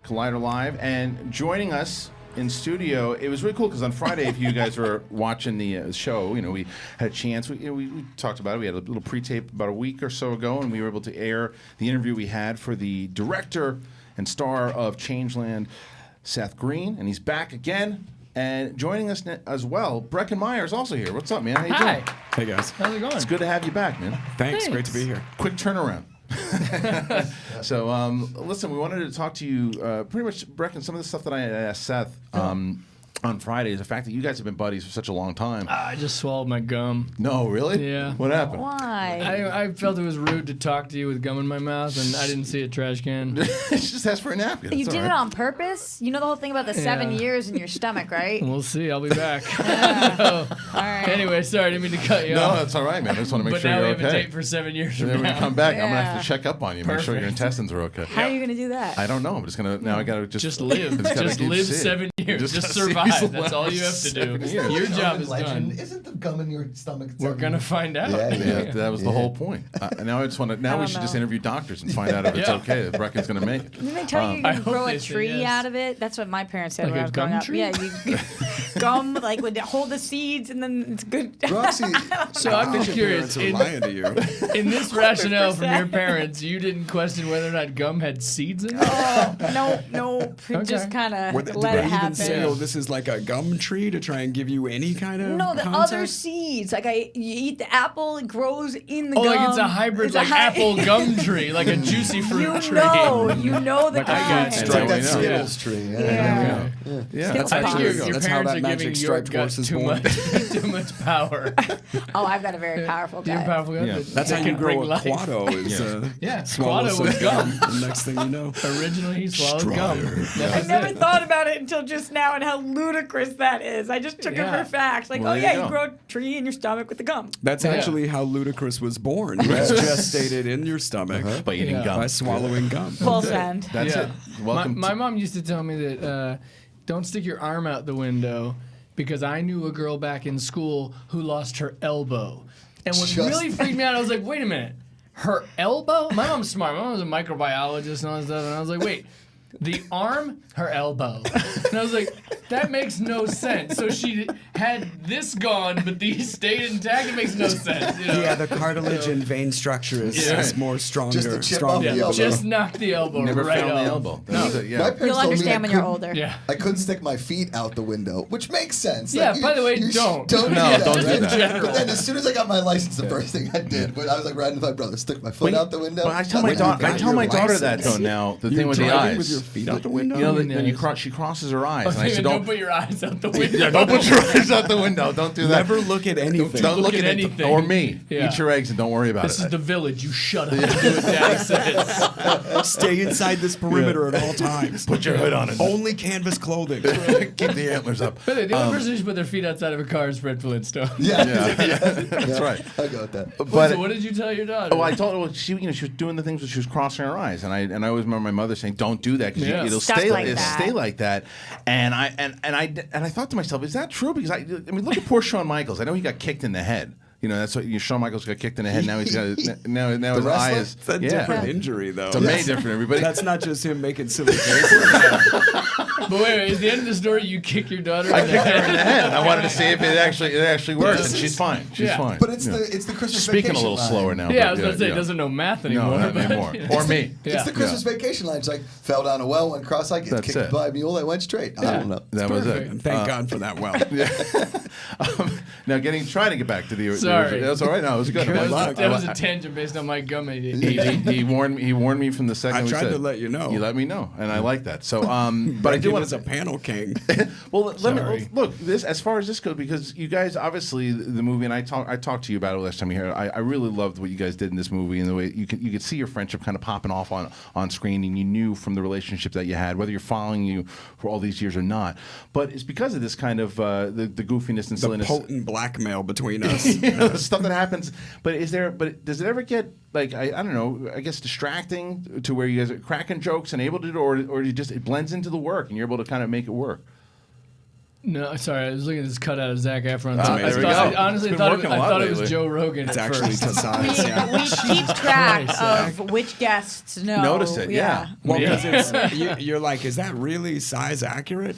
Collider Live, and joining us in studio, it was really cool because on Friday, if you guys were watching the show, we had a chance. We talked about it. We had a little pre-tape about a week or so ago, and we were able to air the interview we had for the director and star of Changeland, Seth Green, and he's back again. And joining us as well, Breckin Meyer is also here. What's up, man? How you doing? Hey, guys. How's it going? It's good to have you back, man. Thanks. Great to be here. Quick turnaround. So, listen, we wanted to talk to you pretty much, Breckin, some of the stuff that I asked Seth on Friday is the fact that you guys have been buddies for such a long time. I just swallowed my gum. No, really? Yeah. What happened? Why? I felt it was rude to talk to you with gum in my mouth, and I didn't see a trash can. Just ask for a napkin. You It's did all it right. on purpose? You know the whole thing about the 7 years in your stomach, right? We'll see. I'll be back. All right. Anyway, sorry, I didn't mean to cut you No, off. that's all right, man. I just want to make But sure now you're we have okay. a date for 7 years And from then when now. you come back, I'm going to Yeah. have to check up on you, make sure your Perfect. intestines are okay. How are you going to do that? I don't know. I'm just going to, now I got to Just live. Just gotta Just keep live seeing. 7 years. Just gotta see these survive. That's all you have to do. 7 years. Your job is legend. done. Isn't the gum in your stomach? We're going to find out. Yeah, that was the whole point. Now I just want to. Now we don't should just know. interview doctors and find out if it's Yeah. okay. If Breckin's going to make it. Didn't they tell you you I can hope grow they a say tree yes. out of it? That's what my parents said Like when a I was growing gum up. tree? Yeah, you gum would hold the seeds and then it's good. Roxy, So I'm just curious. Parents are lying to you. In this rationale from your 100%. parents, you didn't question whether or not gum had seeds in it? No. Just kind of Did let they it even happen. say, "Oh, this is like a gum tree" to try and give you any kind of No, the concept? other seeds. Like you eat the apple, it grows in the Oh, gum. like it's a hybrid, It's like hy- apple gum tree, like a juicy fruit You tree. know the Like I got kind. it's Straight like we that know. Skittles tree. Yeah. Yeah, That's I There think you your, go. your That's how parents that are magic giving your striped gut horse is too born. much power. Oh, I've got a very powerful Do you have gut. powerful gut? Yeah. that- That's that how you can bring grow a life. quado. Is Yeah, swallow quado was some gum. The next thing you know, Originally, he swallowed gum. That I was never it. thought about it until just now and how ludicrous that is. I just took Yeah. it for fact. Like, Well, oh there yeah, you you go. grow a tree in your stomach with the gum. that's Yeah. actually how Ludacris was born. He was gestated in your stomach by eating Yeah. gum. by swallowing gum. Full send. That's Yeah. it. Welcome. My mom used to tell me that don't stick your arm out the window because I knew a girl back in school who lost her elbow. And what Just- really freaked me out, I was like, wait a minute. Her elbow? My mom's smart. My mom was a microbiologist and all that stuff. And I was like, wait, the arm, her elbow. And I was like, that makes no sense. So she had this gone, but these stayed intact. It makes no sense. You know? Yeah, the cartilage and vein structure is, Yeah. is more stronger. Just the chip stronger. off the Yeah, elbow. just knock the elbow Never right found off. the elbow. That was it, yeah. My parents You'll told me I understand when you're couldn't- older. Yeah. I couldn't stick my feet out the window, which makes sense. Yeah, Like, by the way, you don't. Don't No, do that, don't do right? that. But then as soon as I got my license, the first thing I did, when I was like riding with my brother, stick my foot out the window. But I tell I'm my like, daughter. "You I got tell your my daughter that license?" though. Now the You're thing with the driving eyes. with your feet out the window? You know, Really when you nice. she crosses her eyes, I and I said, said, don't put your eyes out the window. Yeah, don't put your eyes out the window. Don't do that. Never look at anything. Don't look at at anything. Or me. Yeah. Eat your eggs and don't worry about This it. is the village. You shut up and do what Daddy says. Stay inside this perimeter at all times. Put your hood on it. Only canvas clothing. Keep the antlers up. But the only person who should put their feet outside of a car is Fred Flintstone. Yeah, Yeah, that's right. I go with that. But So what did you tell your daughter? oh, I told her well, she was doing the things where she was crossing her eyes, and I always remember my mother saying, "Don't do that because Yeah. it'll Stuck stay like it'll that. stay like that." And I thought to myself, is that true? Because I mean, look at poor Shawn Michaels. I know he got kicked in the head. You know, that's what Shawn Michaels got kicked in the head. Now he's got now his eye wrestler? is It's a different injury, though. It's a way different. Everybody. That's not just him making silly faces. But wait, is the end of the story you kick your daughter? I in the kicked her head? in the head. I wanted to see if it actually works, and she's fine. She's Yeah. fine. But it's Yeah. the Christmas Speaking vacation a little line. slower now. Yeah, but I was going to say, yeah. it doesn't know math No, anymore. not but- anymore. Or me. Yeah. It's the Christmas vacation line. It's like fell down a well, went cross-eyed, gets That's kicked it. by a mule, I went straight. I don't know. That was it. perfect. Thank God for that well. Now, trying to get back to the. Sorry. That's all right. No, it was good. That was, I- that was a tangent based on my gum eating. he warned me from the second I we tried said. to let you know. You let me know, and I like that. So, but I do Breckin want is a panel king. Well, let Sorry. me look. This as far as this goes, because you guys obviously the movie, and I talked to you about it last time you here. I really loved what you guys did in this movie, and the way you could see your friendship kind of popping off on screen, and you knew from the relationship that you had, whether you're following you for all these years or not. But it's because of this kind of the goofiness and The silliness. potent blackmail between us. You know, the stuff that happens. But does it ever get like I don't know, I guess distracting to where you guys are cracking jokes and able to do it, or it blends into the work and you're able to kind of make it work? No, sorry, I was looking at this cut out of Zac Efron. there we go. I honestly It's been thought, working a I lot thought it lately. was Joe Rogan It's at actually first. Tasi's, yeah. We keep track Christ, of which guests know. Notice it, yeah. Well, Yeah. because you're like, is that really size accurate?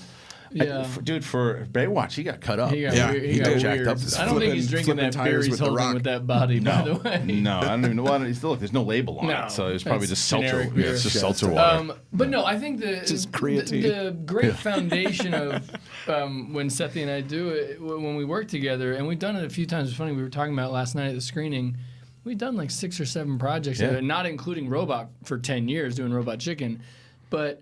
Yeah. Dude, for Baywatch, he got cut up. He got, Yeah, weird, he he got did. Jacked weird. up this I don't think he's drinking flipping that beer tires he's with The holding Rock. with that body, by the No, way. no, I don't even know. Look, there's no label on No, it, so it's probably it's just seltzer. generic Yeah, beer. it's just seltzer water. But no, I think Just creatine. the great foundation of when Seth and I do it, when we work together, and we've done it a few times. It's funny, we were talking about it last night at the screening. We've done like 6 or 7 projects, Yeah. not including Robot for 10 years doing Robot Chicken. But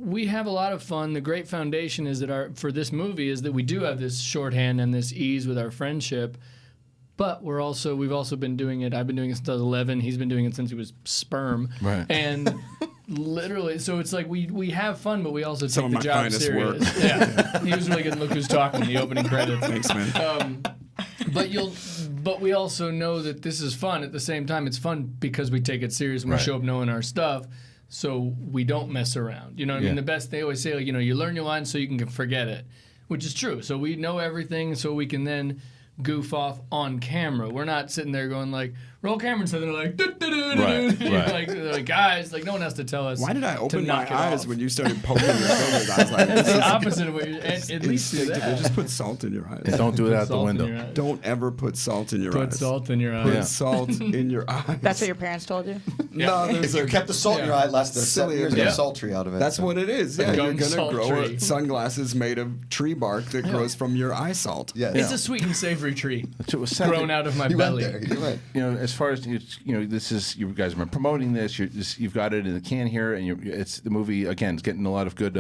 we have a lot of fun. The great foundation is that for this movie is that we do have this shorthand and this ease with our friendship. But we've also been doing it. I've been doing it since I was 11. He's been doing it since he was sperm. Right. And literally, so it's like we have fun, but we also Some take of the my job finest serious. work. Yeah. He was really good in Look Who's Talking, the opening credits. Thanks, man. But we also know that this is fun. At the same time, it's fun because we take it serious and we Right. show up knowing our stuff. So we don't mess around. You know what I mean? Yeah. The best, they always say, like, you learn your lines so you can forget it, which is true. So we know everything so we can then goof off on camera. We're not sitting there going like, roll camera, and so they're like, Right, right. they're like, guys, like no one has to tell us. Why did I to open my knock it eyes off. when you started poking your fingers? I was like, That's this the is opposite of what you're, at least do instinctive. that. Just put salt in your eyes. Don't do it out the Salt in window. your eyes. Don't ever put salt in your Put eyes. salt in your Put eyes. Yeah. salt in your eyes. That's what your parents told you? No, If there's you a, kept the salt in your eye, it lasted 7 Silly years, as you got yeah. a sultry out of it. that's so. what it is. Yeah, Gum you're gonna salt grow tree. sunglasses made of tree bark that grows from your eye salt. Yeah. It's a sweet and savory tree So, Seth, grown out of my You went belly. there. You went. as far as this is, you guys have been promoting this. You've got it in the can here, and it's the movie again. It's getting a lot of good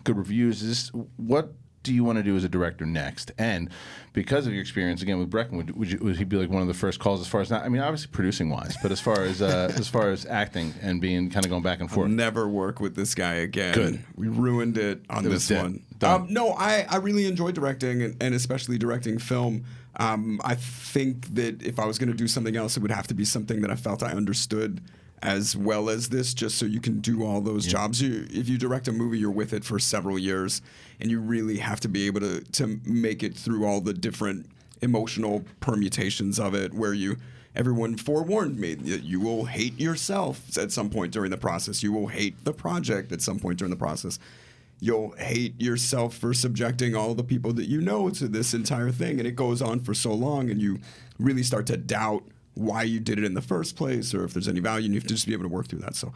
reviews. What do you want to do as a director next? And because of your experience again with Breckin, would he be like one of the first calls as far as not? I mean, obviously producing wise, but as far as acting and being kind of going back and forth. Never work with this guy again. Good. We ruined it on It was this dead. one. Done. No, I really enjoy directing and especially directing film. I think that if I was going to do something else, it would have to be something that I felt I understood as well as this, just so you can do all those jobs. If you direct a movie, you're with it for several years, and you really have to be able to make it through all the different emotional permutations of it, where everyone forewarned me that you will hate yourself at some point during the process. You will hate the project at some point during the process. You'll hate yourself for subjecting all the people that you know to this entire thing. And it goes on for so long, and you really start to doubt why you did it in the first place or if there's any value, and you have to just be able to work through that. So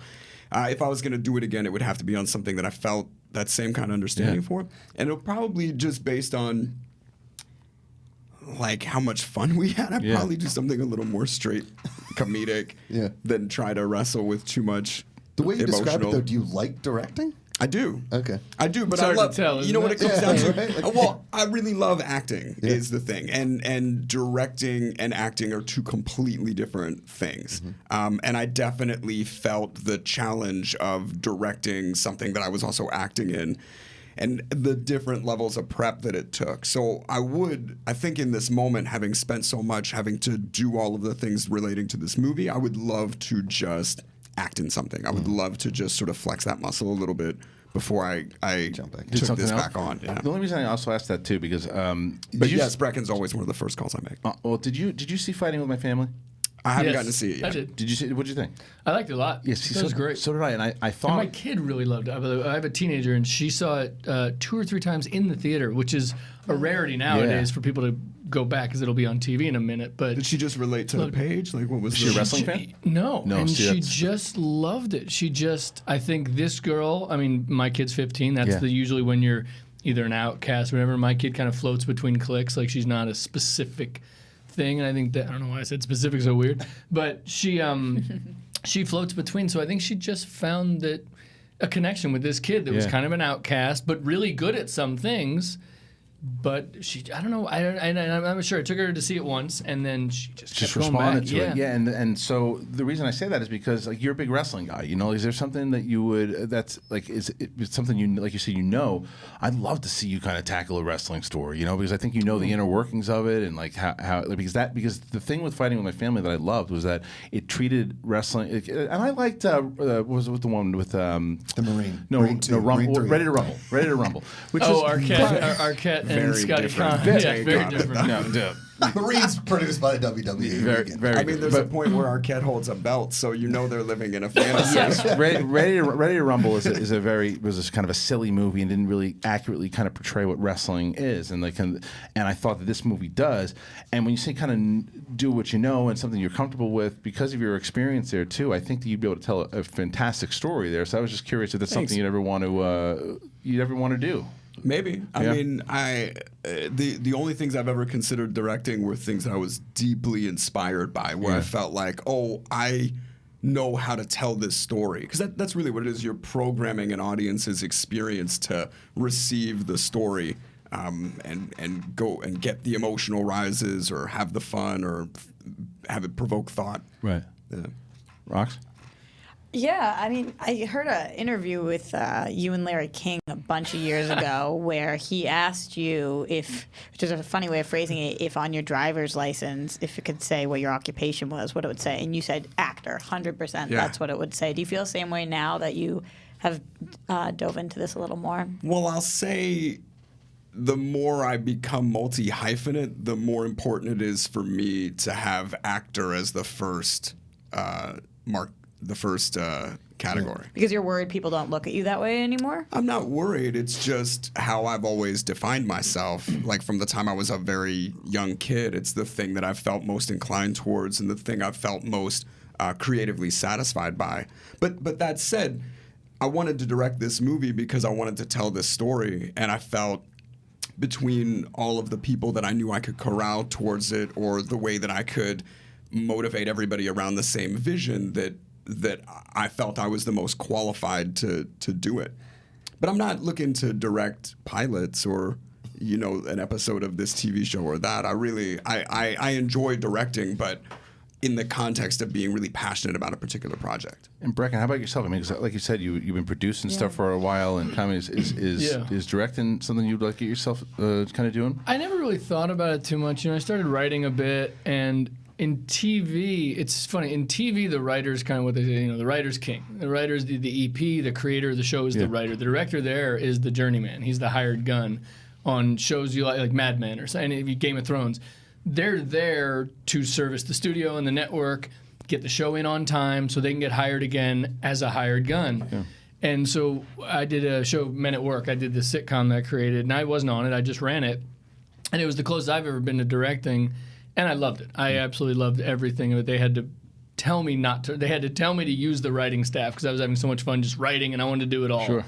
if I was going to do it again, it would have to be on something that I felt that same kind of understanding for. And it'll probably just based on like how much fun we had. I'd probably do something a little more straight comedic than try to wrestle with too much The way you emotional. describe it, though, do you like directing? I do. Okay. I do, but It's I hard to love. tell, you isn't know what it? it comes Yeah, down to? right. Well, I really love acting. Is the thing, and directing and acting are two completely different things. And I definitely felt the challenge of directing something that I was also acting in, and the different levels of prep that it took. So I think in this moment, having spent so much, having to do all of the things relating to this movie, I would love to just act in something. I would love to just sort of flex that muscle a little bit before I Jump back. took something this else? back on. Yeah. The only reason I also asked that too because But yes, Breckin's always one of the first calls I make. well, did you see Fighting with My Family? I haven't Yes, gotten to see it yet. I did. Did you see? What did you think? I liked it a lot. Yes, That was great. So did I, and I And thought my kid really loved it. I have a teenager, and she saw it 2 or 3 times in the theater, which is a rarity nowadays for people to go back because it'll be on TV in a minute. But Did she just relate to the page? Like, what was she a the wrestling fan? No, No, and see, she that's- just loved it. I think this girl, I mean, my kid's 15. That's Yeah. usually when you're either an outcast or whatever. My kid kind of floats between cliques. Like, she's not a specific thing. And I think that, I don't know why I said specific so weird, but she floats between. So I think she just found that a connection with this kid that was Yeah. kind of an outcast, but really good at some things. but I don't know. I'm not sure. I took her to see it once, and then she just kept going responded back. to it. Yeah, and so the reason I say that is because like you're a big wrestling guy. You know, is there something that you would that's like is it something you like you said you know? I'd love to see you kind of tackle a wrestling story. You know, because I think you know the inner workings of it and like how because the thing with Fighting with My Family that I loved was that it treated wrestling and I liked what was the one with The Marine. no Marine 2, Rumble, Marine 3. Ready to Rumble, which Oh, was Arquette and Very Scotty different. Khan. Very Very different. no, dude. Marine's produced by the WWE. Very I mean, there's a point where Arquette holds a belt, so you know they're living in a fantasy. Yes, Ready to Rumble was a kind of a silly movie and didn't really accurately kind of portray what wrestling is, and I thought that this movie does. And when you say kind of do what you know and something you're comfortable with, because of your experience there too, I think that you'd be able to tell a fantastic story there. So I was just curious if that's Thanks. something you'd ever want to do. Maybe. I Yeah. mean, the only things I've ever considered directing were things that I was deeply inspired by, where I felt like, oh, I know how to tell this story. Because that's really what it is. You're programming an audience's experience to receive the story and go and get the emotional rises or have the fun or have it provoke thought. Right. Yeah. Rox? Yeah, I mean, I heard an interview with you and Larry King a bunch of years ago where he asked you if, which is a funny way of phrasing it, if on your driver's license, if it could say what your occupation was, what it would say. And you said actor, 100%. Yeah. That's what it would say. Do you feel the same way now that you have dove into this a little more? Well, I'll say the more I become multi-hyphenate, the more important it is for me to have actor as the first category. Because you're worried people don't look at you that way anymore? I'm not worried. It's just how I've always defined myself. Like from the time I was a very young kid, it's the thing that I've felt most inclined towards and the thing I've felt most creatively satisfied by. But that said, I wanted to direct this movie because I wanted to tell this story, and I felt between all of the people that I knew I could corral towards it or the way that I could motivate everybody around the same vision that I felt I was the most qualified to do it. But I'm not looking to direct pilots or, you know, an episode of this TV show or that. I enjoy directing, but in the context of being really passionate about a particular project. And Breckin, how about yourself? I mean, 'cause like you said, you've been producing stuff for a while, and kind of is directing something you'd like to get yourself kind of doing? I never really thought about it too much. You know, I started writing a bit, and in TV, it's funny. In TV, the writer's kind of what they say. You know, the writer's king. The writer's the EP. The creator of the show is the writer. The director there is the journeyman. He's the hired gun on shows you like Mad Men or something, Game of Thrones. They're there to service the studio and the network, get the show in on time so they can get hired again as a hired gun. Yeah. And so I did a show, Men at Work. I did the sitcom that I created, and I wasn't on it. I just ran it. And it was the closest I've ever been to directing, and I loved it. I absolutely loved everything of it. They had to tell me not to. They had to tell me to use the writing staff because I was having so much fun just writing, and I wanted to do it all. Sure.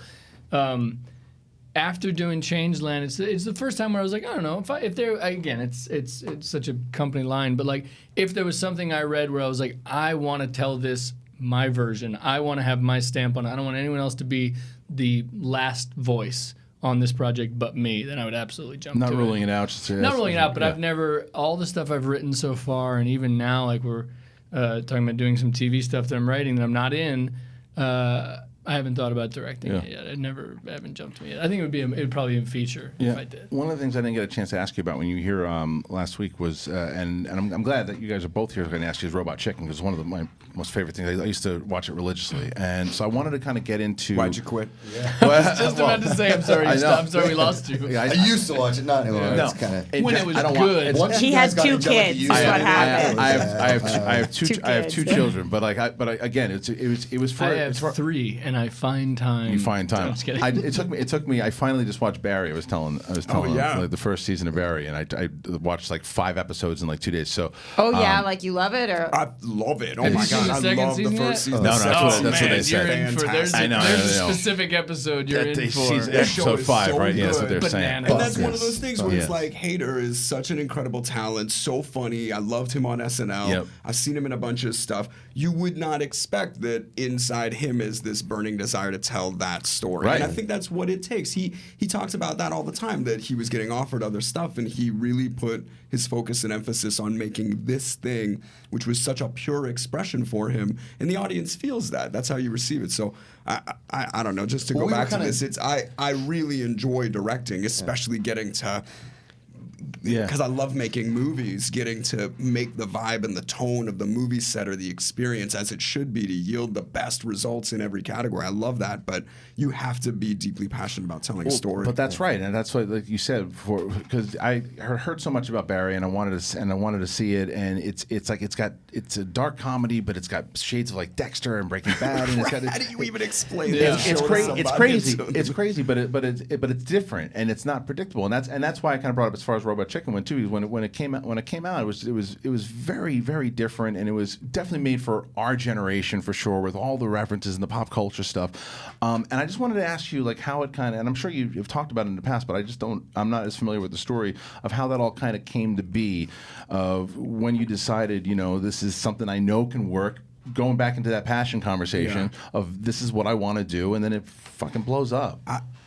After doing Changeland, it's the first time where I was like, I don't know, if there again, it's such a company line, but like if there was something I read where I was like, I want to tell this my version, I want to have my stamp on it, I don't want anyone else to be the last voice on this project but me, then I would absolutely jump Not to ruling it. it out. Just Not ruling it out, but yeah. I've never, all the stuff I've written so far, and even now, like we're talking about doing some TV stuff that I'm writing that I'm not in, I haven't thought about directing it yet. I haven't jumped to it yet. I think it would probably be a feature if I did. One of the things I didn't get a chance to ask you about when you were here last week was, and I'm glad that you guys are both here. I was going to ask you is Robot Chicken because it's one of my most favorite things. I used to watch it religiously, and so I wanted to kind of get into. Why'd you quit? I was just about to say, I'm sorry. I'm sorry we lost you. Yeah, I used to watch it, not anymore. No. It's kind of. When it was I don't good. Want, He had 2 kids. Is what happened. I have two. Two I have 2 kids. children, but again, it was for. I have it's for, 3, and I find time. You find time. No, I'm just kidding. It took me. I finally just watched Barry. I was telling yeah. like, the first season of Barry, and I watched like 5 episodes in like 2 days. So. Oh, yeah, like you love it? Or I love it. Oh Have my you seen God, the I second love the season first yet? season. No, The that's second what- that's what they season. say. You're in for, there's I know, there's I a know. specific episode you're in for. Season, That show episode is 5, so right? Yeah, that's what they're good. saying. Bananas. And that's one of Yes. those things where Yeah. it's like, Hader is such an incredible talent, so funny. I loved him on SNL. Yep. I've seen him in a bunch of stuff. You would not expect that inside him is this Bernie burning desire to tell that story. Right. And I think that's what it takes. He talks about that all the time, that he was getting offered other stuff, and he really put his focus and emphasis on making this thing, which was such a pure expression for him, and the audience feels that. That's how you receive it. So I don't know. Just to Well, go we were back to kinda- this, I really enjoy directing, especially getting to. Yeah. Because I love making movies, getting to make the vibe and the tone of the movie set or the experience as it should be to yield the best results in every category. I love that, but you have to be deeply passionate about telling a story. But that's right, and that's what, like you said, because I heard so much about Barry, and I wanted to see it, and it's a dark comedy, but it's got shades of like Dexter and Breaking Bad, and it's got. How do you even explain Yeah. that? It's show to crazy. It's somebody? crazy. It's crazy, but it's different, and it's not predictable, and that's why I kind of brought up as far as Robot Chicken went too. When it came out, it was very, very different, and it was definitely made for our generation for sure, with all the references and the pop culture stuff. And I just wanted to ask you, like, how it kind of, and I'm sure you've talked about it in the past, but I'm not as familiar with the story of how that all kind of came to be, of when you decided, this is something I know can work. Going back into that passion conversation of this is what I want to do, and then it fucking blows up.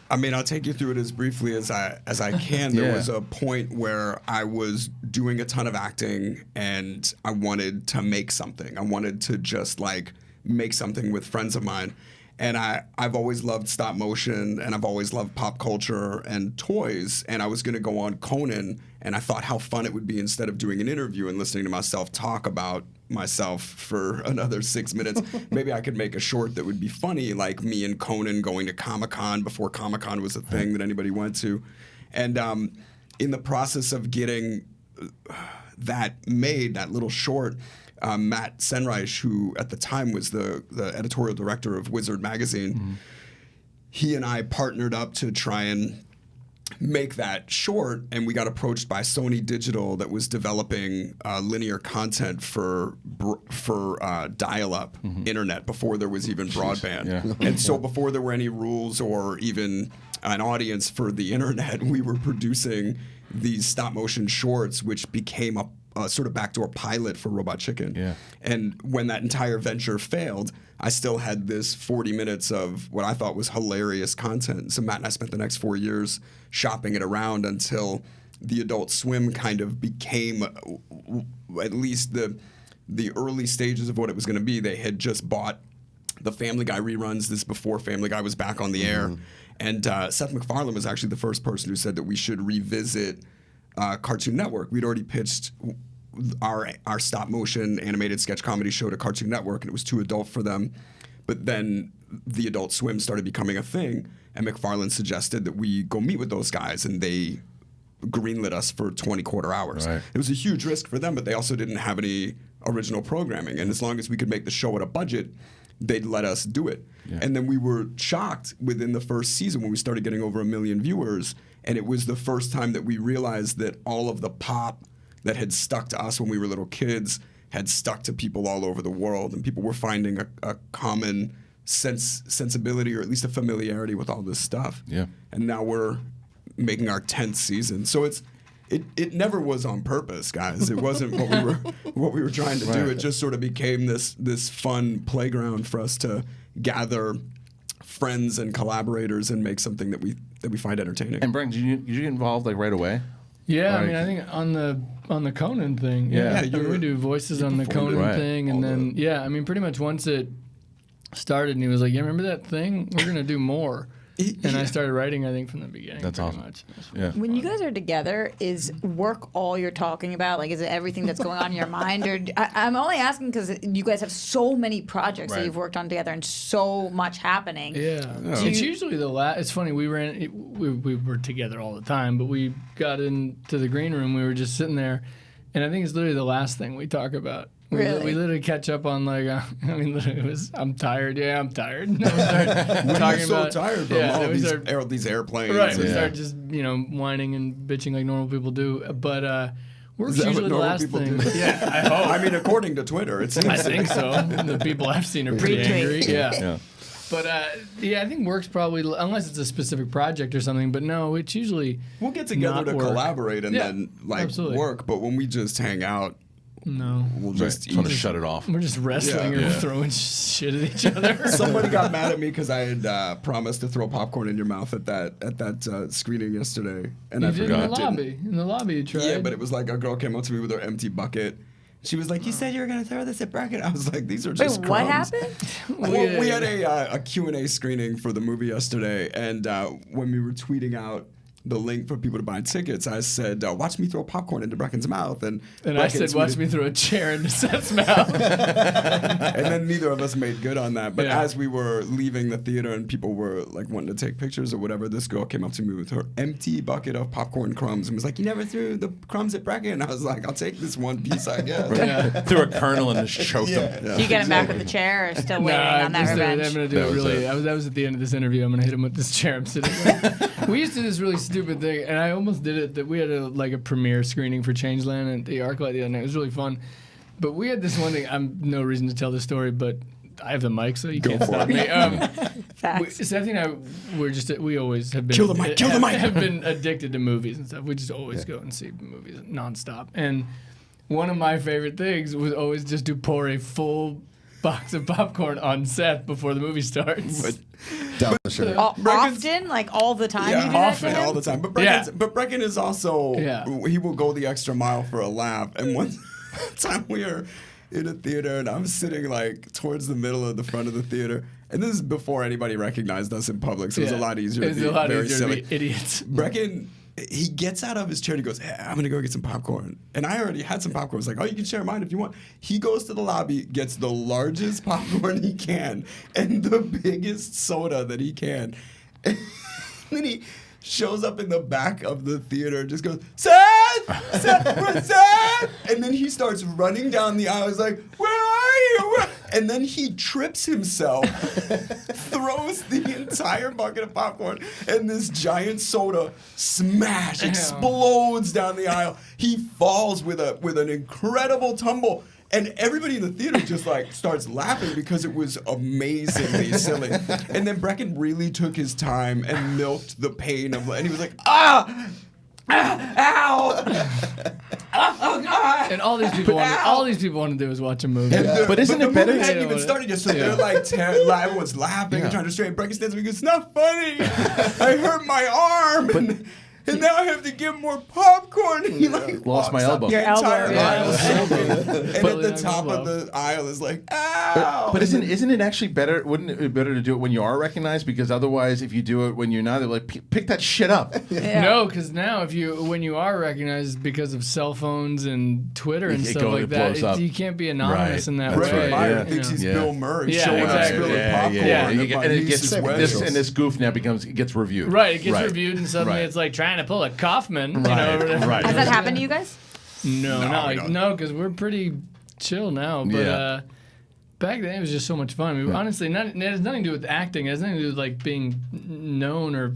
I mean, I'll take you through it as briefly as I can. There Yeah. was a point where I was doing a ton of acting, and I wanted to make something. I wanted to just like make something with friends of mine. And I've always loved stop motion, and I've always loved pop culture and toys. And I was going to go on Conan, and I thought how fun it would be, instead of doing an interview and listening to myself talk about myself for another 6 minutes, maybe I could make a short that would be funny, like me and Conan going to Comic-Con before Comic-Con was a thing that anybody went to. And in the process of getting that made, that little short, Matt Senreich, who at the time was the editorial director of Wizard magazine, he and I partnered up to try and make that short, and we got approached by Sony Digital that was developing linear content for dial-up internet before there was even broadband. Yeah. And so before there were any rules or even an audience for the internet, we were producing these stop-motion shorts, which became a sort of backdoor pilot for Robot Chicken. Yeah. And when that entire venture failed, I still had this 40 minutes of what I thought was hilarious content. So Matt and I spent the next 4 years shopping it around until the Adult Swim kind of became at least the early stages of what it was going to be. They had just bought the Family Guy reruns. This is before Family Guy was back on the air. And Seth MacFarlane was actually the first person who said that we should revisit Cartoon Network. We'd already pitched our stop motion animated sketch comedy show to Cartoon Network, and it was too adult for them. But then the Adult Swim started becoming a thing, and MacFarlane suggested that we go meet with those guys, and they greenlit us for 20 quarter hours. Right. It was a huge risk for them, but they also didn't have any original programming, and as long as we could make the show at a budget, they'd let us do it. Yeah. And then we were shocked within the first season when we started getting over 1 million viewers, and it was the first time that we realized that all of the pop that had stuck to us when we were little kids had stuck to people all over the world, and people were finding a common sensibility, or at least a familiarity with all this stuff. Yeah. And now we're making our 10th season. So it never was on purpose, guys. It wasn't what we were trying to do. Right. It just sort of became this fun playground for us to gather friends and collaborators and make something that we find entertaining. And Breckin, did you get involved like right away? Yeah, I Like- mean, I think on the Conan thing. Yeah. I mean, we do voices on the performed Conan it. Right. thing, and then I mean, pretty much once it started, and he was like, "Yeah, remember that thing? We're gonna do more." And I started writing, I think, from the beginning. That's pretty awesome. much. Yeah. When you guys are together, is work all you're talking about? Like, is it everything that's going on in your mind? Or I'm only asking because you guys have so many projects that Right. you've worked on together and so much happening. Yeah, it's usually the last. It's funny. We were together all the time, but we got into the green room. We were just sitting there, and I think it's literally the last thing we talk about. Really? We literally catch up on like. I mean, literally, it was. I'm tired. Yeah, I'm tired. And then we started talking so about, tired from yeah, all then we these, started- these airplanes. Right, we and- start just whining and bitching like normal people do. But work's Is that what usually the normal last people thing. do? Yeah, I hope. I mean, according to Twitter, it seems. I think so. The people I've seen are pretty Retweet. angry. Yeah. Yeah. But I think work's probably, unless it's a specific project or something. But no, it's usually We'll get together not to work. collaborate and Yeah, then absolutely. work. But when we just hang out, we'll just Just want to eat. shut it off. We're just wrestling Yeah. or Yeah. throwing shit at each other. Somebody got mad at me because I had promised to throw popcorn in your mouth at that screening yesterday, and You I did forgot. in the lobby. In the lobby, you tried. Yeah, but it was like a girl came up to me with her empty bucket. She was like, "You said you were gonna throw this at Breckin." I was like, "These are Wait, just what crumbs." happened? Well, we had a Q&A screening for the movie yesterday, and when we were tweeting out the link for people to buy tickets, I said, "Watch me throw popcorn into Breckin's mouth," and I Breckin said, "Watch tweeted- me throw a chair into Seth's mouth." and then neither of us made good on that. But Yeah. as we were leaving the theater and people were like wanting to take pictures or whatever, this girl came up to me with her empty bucket of popcorn crumbs and was like, "You never threw the crumbs at Breckin." And I was like, "I'll take this one piece, I guess." Yeah. Threw a kernel and just choked him. Do you get him back with the chair, or still waiting Nah, on that I'm revenge? gonna do That it was really. it. That was at the end of this interview. I'm gonna hit him with this chair I'm sitting on. We used to do this really stupid thing, and I almost did it. That we had a premiere screening for Changeland at the ArcLight the other night. It was really fun. But we had this one thing. I'm no reason to tell this story, but I have the mic, so you can't stop me. Facts. Seth and I we always have been Kill the mic, kill the mic. Have been addicted to movies and stuff. We just always go and see movies nonstop. And one of my favorite things was always just to pour a full box of popcorn on Seth before the movie starts. Down the shirt. Breckin's- Often, like all the time, you do Yeah, that often, to him? all the time. But Yeah. Breckin is also, Yeah. he will go the extra mile for a laugh. And one time we were in a theater and I'm sitting like towards the middle of the front of the theater. And this is before anybody recognized us in public, so it was a lot easier to It's be a lot very easier silly. to be idiots. Breckin, he gets out of his chair and he goes, "Hey, I'm gonna go get some popcorn." And I already had some popcorn. I was like, "Oh, you can share mine if you want." He goes to the lobby, gets the largest popcorn he can and the biggest soda that he can. And then he shows up in the back of the theater and just goes, "Seth! Seth!" And then he starts running down the aisle. He's like, "Where are you?" And then he trips himself, throws the entire bucket of popcorn, and this giant soda smash explodes down the aisle. He falls with an incredible tumble. And everybody in the theater just like starts laughing because it was amazingly silly. And then Breckin really took his time and milked the pain of, and he was like, "Ah! Ow! Oh God!" And all these people want to do is watch a movie. But isn't the it better? movie hadn't even started yet, so they're like, everyone's laughing Yeah. and trying to straighten. Breckin stands up and goes, "It's not funny. I hurt my arm, and now I have to get more popcorn." And he like Lost my walks up elbow. the Your entire elbow, yeah. aisle shaking. And at Totally the not top gonna of the aisle is like, "Ow!" But isn't it actually better? Wouldn't it be better to do it when you are recognized? Because otherwise, if you do it when you're not, they're like, pick that shit up. Yeah. No, because now when you are recognized because of cell phones and Twitter and It stuff goes- like it that, blows up. you can't be anonymous Right. in that That's way. Breckin right, Meyer yeah. thinks he's Yeah. Bill Murray Yeah, showing up exactly. spilling Yeah, popcorn. yeah. in And my it niece's gets wedding. this goof now gets reviewed. Right, it gets Right. reviewed, and suddenly Right. it's like trying to pull a Kaufman. You Right, know, right. Has that happened to you guys? No, No, not we like, don't. no, because we're pretty chill now. But Yeah. back then it was just so much fun. I mean, honestly, it has nothing to do with acting. It has nothing to do with like being known or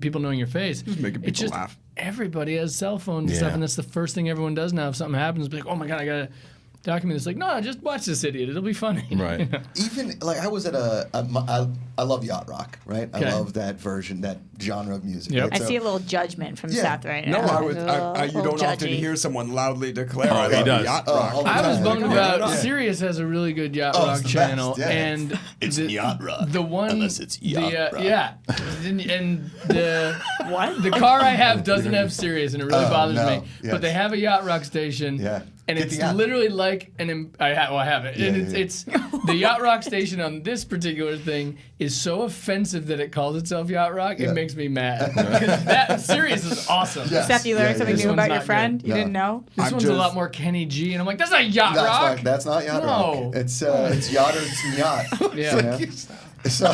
people knowing your face. Just making It's people just laugh. everybody has cell phones and Yeah. stuff, and that's the first thing everyone does now. If something happens, be like, "Oh my god, I gotta document this." Like, no, just watch this idiot. It'll be funny. Right. Even like I was at I love yacht rock, right? Okay. I love that version, that genre of music. Yep. right? I see a little judgment from Yeah. Seth right No, now. I would. He's a You little don't often judgy. hear someone loudly declare, Oh, "I he love does. yacht Oh, rock." all the I was time. bummed Yeah. about Yeah. Sirius has a really good yacht Oh, rock it's the best, channel, yeah. and It's yacht rock, The one, unless it's yacht rock. Yeah, and the what? The car I have doesn't have Sirius, and it really bothers no. me. Yes. But they have a yacht rock station. Yeah. And Get it's the yacht. literally like I have it, and Yeah, it's the yacht rock station on this particular thing is so offensive that it calls itself yacht rock. Yeah. It makes me mad. 'Cause that Sirius is awesome. Yeah. Seth, you learned something This new one's about your not friend? good. You No. didn't know? This I'm one's a just- lot more Kenny G, and I'm like, that's not yacht rock. That's not yacht No. rock. It's yacht or it's yacht. Yeah. You know? So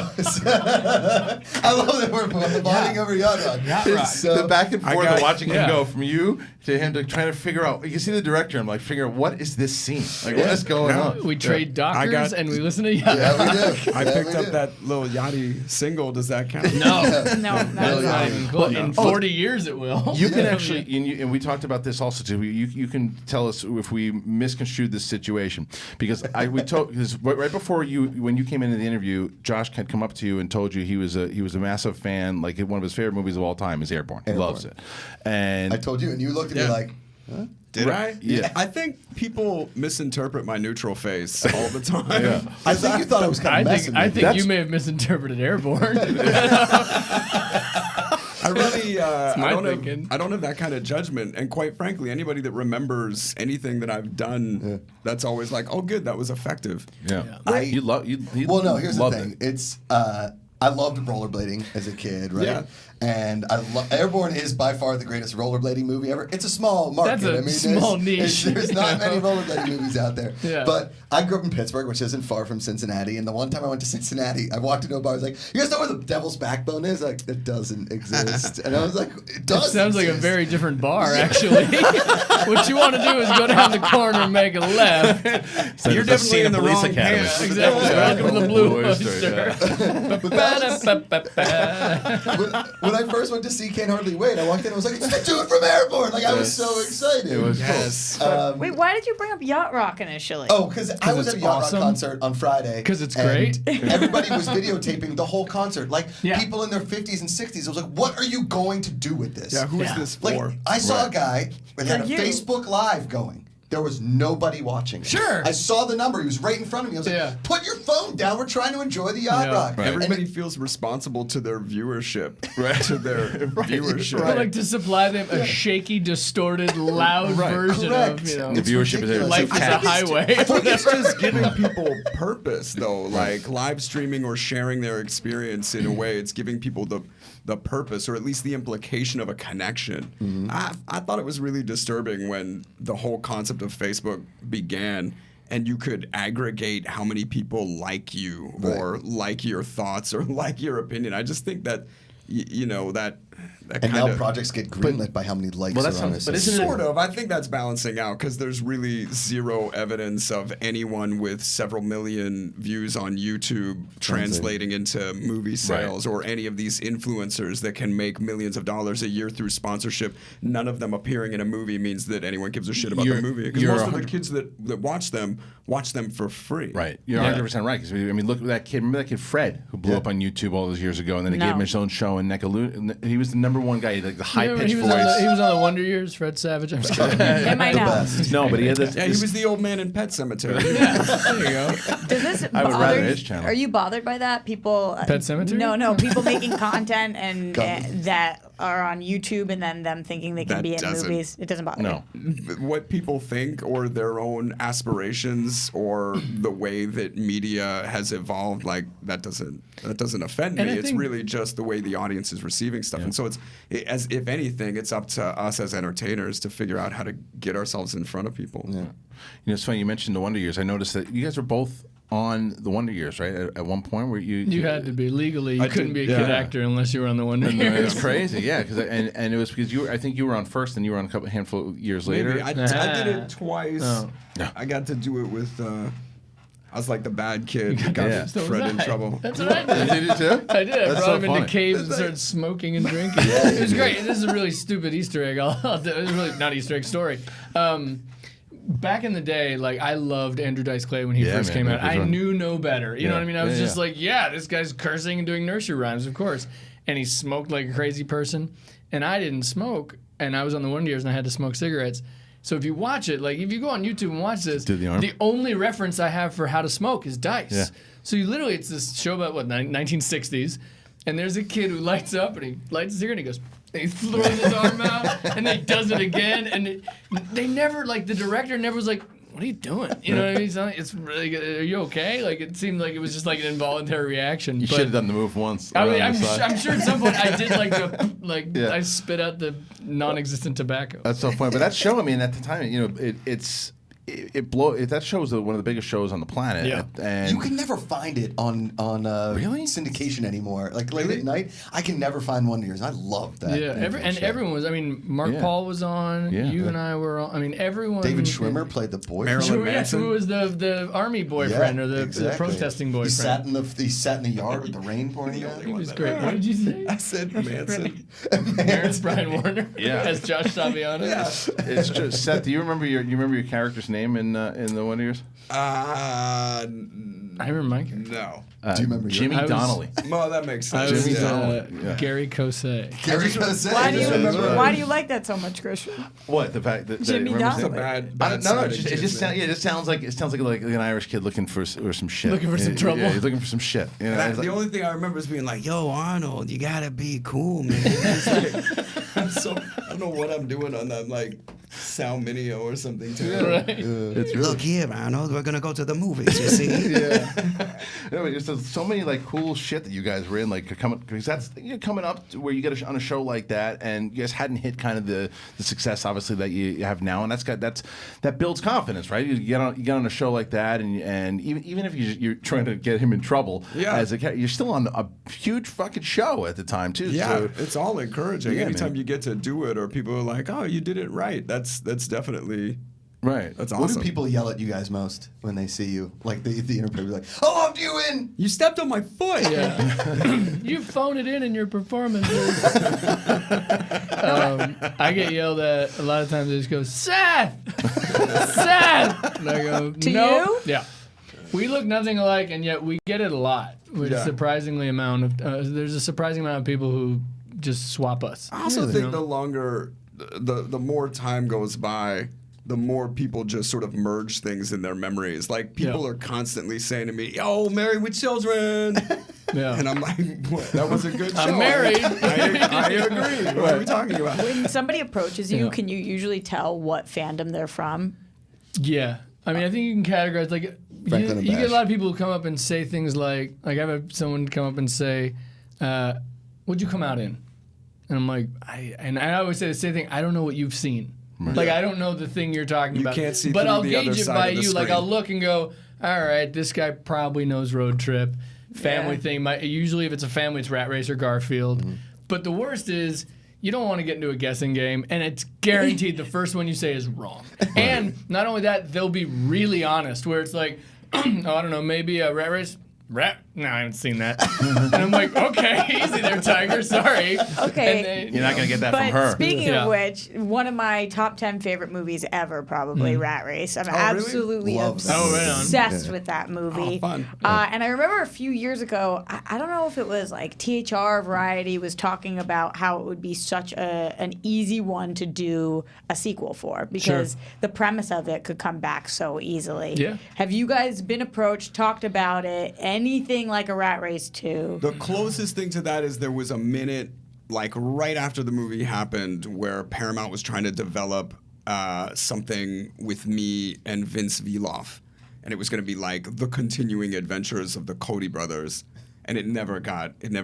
I love that we're bonding over yacht rock. It's the back and forth got- of watching yeah. him go from you to him to trying to figure out. You can see the director. I'm like, figure out what is this scene? Like, what is going on? We trade doctors got- and we listen to yacht Yeah, rock. we do. I Yeah, picked we up do. that little Yachty single. Does that count? No, No, that's that's not not. even close. In 40 years, it will. You can actually, and we talked about this also too. You can tell us if we misconstrued this situation because because right before when you came into the interview, Josh had come up to you and told you he was a massive fan. Like one of his favorite movies of all time is Airborne. He loves it, and I told you, and you looked at me like, Did I? Yeah. I think people misinterpret my neutral face all the time. I think you thought I was kind I of messing think with you. you may have misinterpreted Airborne. I really, my thinking. I don't have that kind of judgment. And quite frankly, anybody that remembers anything that I've done, that's always like, oh, good, that was effective. Yeah. I- you love you. Well, no, here's the loved thing. it. It's I loved rollerblading as a kid, right? Yeah. And Airborne is by far the greatest rollerblading movie ever. It's a small market. That's a small niche. There's not many rollerblading movies out there. Yeah. But I grew up in Pittsburgh, which isn't far from Cincinnati. And the one time I went to Cincinnati, I walked into a bar. I was like, "You guys know where the Devil's Backbone is?" Like, it doesn't exist. And I was like, "It That does." sounds like a exist." very different bar, actually. What you want to do is go down the corner and make a left. So You're there's a definitely scene in of the Police wrong Academy. pants. Exactly. Welcome to the Blue Oyster. When I first went to see Can't Hardly Wait, I walked in and I was like, "It's the dude from Airborne!" Like, I was so excited. It was Yes. Wait, why did you bring up yacht rock initially? Oh, because I was at it's a yacht awesome? rock concert on Friday. 'Cause it's and great? Everybody was videotaping the whole concert. Like, Yeah. people in their 50s and 60s. I was like, what are you going to do with this? Yeah, who is this Like, for? I saw a guy that had a For you. Facebook Live going. There was nobody watching. it. Sure. I saw the number. He was right in front of me. I was Yeah. like, put your phone down. We're trying to enjoy the yacht Yeah. rock. Right. Everybody And feels responsible to their viewership, to their viewership. right. Like to supply them a shaky, distorted, loud version correct. of, you know, The viewership is ridiculous. life is a highway. I think it's just giving people purpose, though. Like live streaming or sharing their experience in a way, it's giving people the purpose, or at least the implication of a connection. I thought it was really disturbing when the whole concept of Facebook began, and you could aggregate how many people like you, or like your thoughts, or like your opinion. I just think that, you know, that And kind now of projects get greenlit by how many likes Well, that are on sounds- it. but isn't it- Sort of. I think that's balancing out because there's really zero evidence of anyone with several million views on YouTube translating into movie sales, or any of these influencers that can make millions of dollars a year through sponsorship. None of them appearing in a movie means that anyone gives a shit about the movie. Because you're most of the 100 kids that watch them for free. Right, you're 100% right. Because I mean, look at that kid. Remember that kid Fred, who blew up on YouTube all those years ago, and then he No. gave him his own show in Nickelodeon. He was the number one guy, like the high Remember pitched he voice. was on the Wonder Years, Fred Savage. I'm just kidding. Am I now? No, but he had this. Yeah, he was the old man in Pet Cemetery. There you go. Does this I would bother rather his channel. Are you bothered by that? People Pet Sematary? No, people making content and that are on YouTube and then them thinking they can That be in doesn't- movies. It doesn't bother No, What people think, or their own aspirations, or the way that media has evolved, like that doesn't offend And me. I It's think- really just the way the audience is receiving stuff. And so as if anything, it's up to us as entertainers to figure out how to get ourselves in front of people. you know, it's funny you mentioned the Wonder Years. I noticed that you guys were both on the Wonder Years, right? At one point, where you You had to be legally. You I couldn't did- be a kid yeah. actor unless you were on the Wonder It Years. was crazy, yeah. And it was because I think you were on first, and you were on a handful of years later. Maybe. I did it twice. Oh. Yeah. I got to do it with. I was like the bad kid who got Yeah. So was Fred in I. trouble. That's what I did. Did you too? I did. I That's brought so him funny. into caves and started smoking and drinking. It was great. This is a really stupid Easter egg. I'll do. It was really not Easter egg story. Back in the day, like I loved Andrew Dice Clay when he Yeah, first man, came out. that was I one. knew no better. You know Yeah. what I mean? I was Yeah, just yeah. like, yeah, this guy's cursing and doing nursery rhymes, of course. And he smoked like a crazy person. And I didn't smoke. And I was on the Wonder Years and I had to smoke cigarettes. So if you watch it, like if you go on YouTube and watch this, Do the arm. only reference I have for how to smoke is Dice. Yeah. So you literally, it's this show about 1960s, and there's a kid who lights up and he lights a cigarette and he goes, and he throws his arm out and then he does it again, and they never, like the director never was like, what are you doing? You know what I mean? It's really good. Are you okay? Like it seemed like it was just like an involuntary reaction. You but- should have done the move once. I mean, around I'm, the side. I'm sure at some point I did Yeah. I spit out the non-existent tobacco. That's so funny. But that show, I mean, at the time, you know, that show was one of the biggest shows on the planet. Yeah. And You can never find it on Really? syndication anymore. Like late at night, I can never find Wonder Years. I love that. Yeah, show. everyone was. I mean, Mark Yeah. Paul was on. Yeah. You and I were on. I mean, everyone. David Schwimmer played the boyfriend. Marilyn Who, yeah, Manson. who was the army boyfriend or the exactly. protesting boyfriend? He sat in the yard with the rain pouring down. He was great. What did you say? I said Manson. Aaron's Brian Warner. Yeah. As Josh Taviano. it's just Seth. Do you remember your character's name in the Wonder Years? I remember Mike. No. Do you remember Jimmy I was- Donnelly? Well, that makes I sense. was Jimmy Donnelly, yeah. Gary Cosset. Gary Cosset? Why do you remember- why do you like that so much, Christian? What the fact that Jimmy remember Donnelly. saying, That's a like- bad I don't- no, side of it just Jimmy. it just sounds like an Irish kid looking for some shit. Looking for some Yeah, trouble. Yeah, he's looking for some shit. You know, And it's the like- only thing I remember is being like, "Yo, Arnold, you gotta be cool, man." It's like, I don't know what I'm doing on that like Sal Mineo or something. Right. Look here, Arnold, we're gonna go to the movies. You see? Yeah, there's so many like cool shit that you guys were in, like coming because that's coming up to where you get on a show like that, and you guys hadn't hit kind of the success obviously that you have now, and that builds confidence, right? You get on a show like that, and even if you're trying to get him in trouble, Yeah. you're still on a huge fucking show at the time too. Yeah, So, it's all encouraging. Yeah, Anytime man. you get to do it, or people are like, "Oh, you did it right." That's definitely right. that's What awesome. do people yell at you guys most when they see you? Like the interview, like, "I loved you in." You stepped on my foot. Yeah. You phone it in your performances. I get yelled at a lot of times. They just go, Seth! Seth! And I go, To nope. you? Yeah. We look nothing alike, and yet we get it a lot. With Yeah. a surprisingly amount of, there's a surprising amount of people who just swap us. I also think the longer, the more time goes by, the more people just sort of merge things in their memories. Like people Yeah. are constantly saying to me, "Yo, Married with Children," Yeah. and I'm like, "What? That was a good show." I'm married. I agree. What are we talking about? When somebody approaches you, Yeah. can you usually tell what fandom they're from? Yeah. I mean, I think you can categorize, like, you Franklin and get a Bash. lot of people who come up and say things like I've had someone come up and say, what'd you come out in? And I'm like, I always say the same thing, I don't know what you've seen. Like, I don't know the thing you're talking You about. can't see but through I'll the gauge other it side by of the you. Like, screen. I'll look and go, all right, this guy probably knows Road Trip. Family Yeah. thing. Usually if it's a family, it's Rat Race or Garfield. But the worst is, you don't want to get into a guessing game, and it's guaranteed the first one you say is wrong. And not only that, they'll be really honest, where it's like, oh, I don't know, maybe a Rat Race? No, I haven't seen that. And I'm like, okay, easy there, Tiger, sorry. Okay. And they- You're not gonna get that But from her. speaking Yeah. of which, one of my top 10 favorite movies ever, probably Rat Race. I'm really? absolutely Love that movie. Oh, right on. obsessed with that movie. Oh, fun. And I remember a few years ago, I don't know if it was like THR Variety was talking about how it would be such an easy one to do a sequel for because the premise of it could come back so easily. Yeah. Have you guys been approached, talked about it, anything like a Rat Race 2? The closest thing to that is there was a minute, like right after the movie happened, where Paramount was trying to develop something with me and Vince Viloff, and it was going to be like the continuing adventures of the Cody brothers. And it never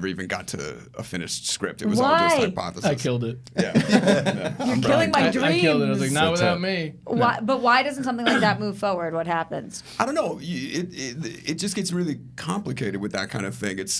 even got to a finished script. It was all just Why? hypothesis. I killed it. Yeah. You're killing my I dreams. killed it. I was like, not That's without it. me. Why, but why doesn't something like that move forward? What happens? I don't know. It just gets really complicated with that kind of thing. It's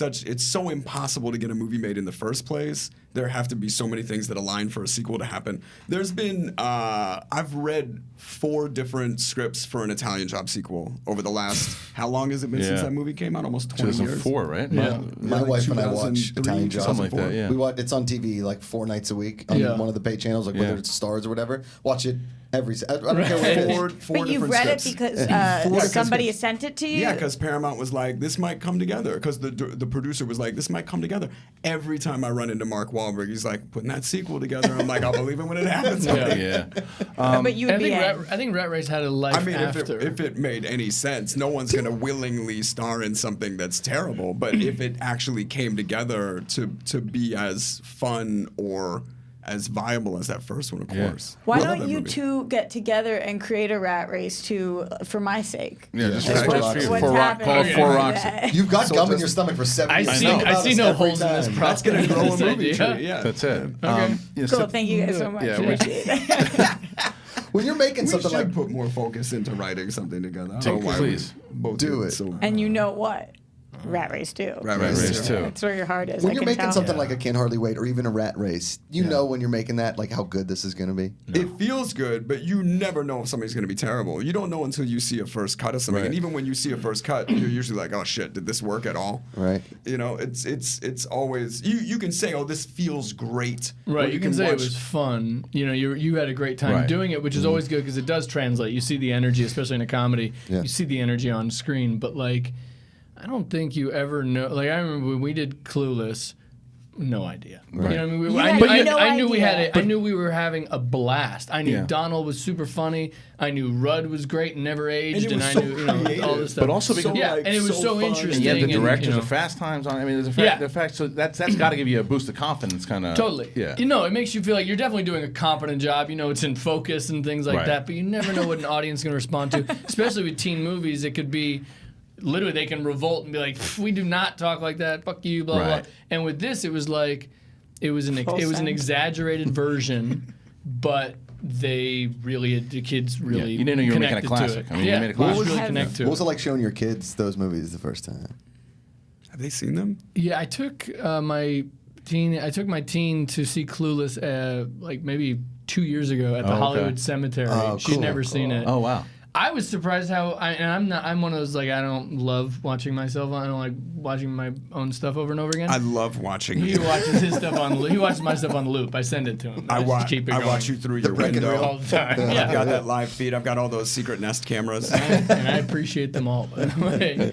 so impossible to get a movie made in the first place. There have to be so many things that align for a sequel to happen. There's been I've read 4 different scripts for an Italian Job sequel over the last how long has it been since Yeah. that movie came out? Almost 20 years. 2004, right? Yeah. My like wife and I watch 2003, Italian Job. Something like that, yeah. We watch. It's on TV like 4 nights a week on Yeah. one of the pay channels, like whether Yeah. it's Stars or whatever. Watch it every. I don't care what it is. Four But you've different read scripts. it because Yeah, 'cause- somebody has sent it to you? Yeah, because Paramount was like, this might come together. Because the producer was like, this might come together. Every time I run into Mark Wahlberg, he's like, putting that sequel together. I'm like, I'll believe it when it happens. Yeah. Yeah. But you would I be think, in. I think Rat Race had a life I mean, after. if it made any sense, no one's going to willingly star in something that's terrible. But if it actually came together to be as fun or as viable as that first one, of Yeah. course. Why I love don't that you movie. two get together and create a Rat Race 2 for my sake? Yeah, just That's just what's- for you. what's 4 rock, happening call is 4 rocks. that- You've got So gum in just- your stomach for 7 I years. see, Think I about see us no every holes in this time. problem. That's going to grow a This movie idea. tree. Yeah. That's it. Okay. Yeah, Cool, so- thank you guys so much. Yeah, we- Appreciate it. When you're making We something should like put more focus into writing something together. I Take- don't know why we please. both Do get it. So And you know what? Rat Race 2. Rat Race Race 2. That's where your heart is. when I you're can making tell. something like a Can't Hardly Wait or even a Rat Race, you know when you're making that like how good this is going to be. It feels good, but you never know if something's going to be terrible. You don't know until you see a first cut of something. Right. And even when you see a first cut, you're usually like, "Oh shit, did this work at all?" Right. You know, it's always you can say, "Oh, this feels great." Right, Or you can say it watch- was fun. You know, you had a great time Right. doing it, which is always good because it does translate. You see the energy, especially in a comedy. Yeah. You see the energy on screen, but like, I don't think you ever know. Like I remember when we did Clueless. No idea. Right. You know what I mean? You I had knew, no I knew we had idea. it. I knew we were having a blast. I knew Yeah. Donald was super funny. I knew Rudd was great and never aged, it and was I so knew all creative. this stuff. But also because yeah, and it was so fun. interesting. and you have the and, directors you know, of Fast Times on. I mean, there's a Yeah. the fact. So that's got to give you a boost of confidence, kind of. Totally. Yeah. You know, it makes you feel like you're definitely doing a competent job. You know, it's in focus and things like Right. that, but you never know what an audience is going to respond to. Especially with teen movies, it could be literally they can revolt and be like, "We do not talk like that. Fuck you." Blah Right. blah. And with this, it was like, it was an send. exaggerated version, but they really the kids Yeah. really You didn't know you were making a connected to classic. it. I mean, you yeah, made a it classic. was really What connect to What was it. it like showing your kids those movies the first time? Have they seen them? Yeah, I took my teen to see Clueless like maybe 2 years ago at the Oh, okay. Hollywood Cemetery. Oh, She'd cool, never seen it. Oh wow. I was surprised how I'm one of those like I don't love watching myself. I don't like watching my own stuff over and over again. I love watching He you. watches his stuff on loop. He watches my stuff on loop. I send it to him. I just watch. keep it I going. watch you through your Breckin Meyer. all window. the time. I've Yeah. got that live feed. I've got all those secret Nest cameras. And I appreciate them all, by the way.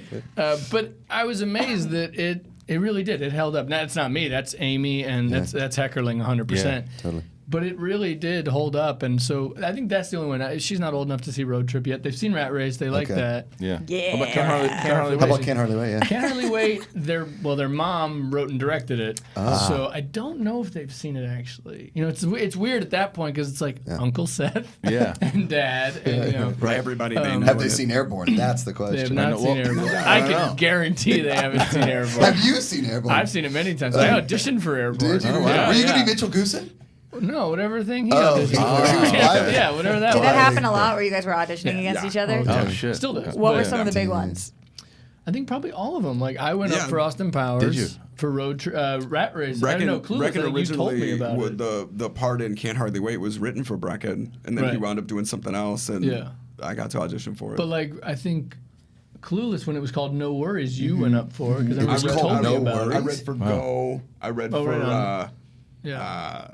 But I was amazed that it really did. It held up. Now, it's not me. That's Amy, and that's Heckerling 100%. Yeah, totally. But it really did hold up, and so I think that's the only one. She's not old enough to see Road Trip yet. They've seen Rat Race. They like Okay. that. Yeah. Yeah. How about Can't Hardly How Wait? about Can't Hardly Wait? Yeah. Can't Hardly Wait. Their mom wrote and directed it, so I don't know if they've seen it actually. You know, it's weird at that point because it's like Uncle Seth, Yeah. and Dad, and you know. Right, everybody they know Have they it. seen Airborne? That's the They have question. not seen Airborne. I can guarantee they haven't seen Airborne. Have you seen Airborne? I've seen it many times. I auditioned for Airborne. Did you? Yeah, Were you yeah. gonna be Mitchell Goosen? No, whatever thing he Oh, auditioned he for. was Yeah, pilot. yeah, whatever that Did was. that happen a lot where you guys were auditioning against Yeah. each other? Oh, Oh shit. Still does. What were But some of the big ones? I think probably all of them. Like I went Yeah. up for Austin Powers. Did you? For Rat Race? I don't know. Clueless. I think you told me about it. the part in Can't Hardly Wait was written for Breckin, and then he Right. wound up doing something else, and Yeah. I got to audition for it. But like I think Clueless, when it was called No Worries, you went up for because I It was remember you called told me No about Worries? I it. read for Go. I read Oh, for. right on. Yeah.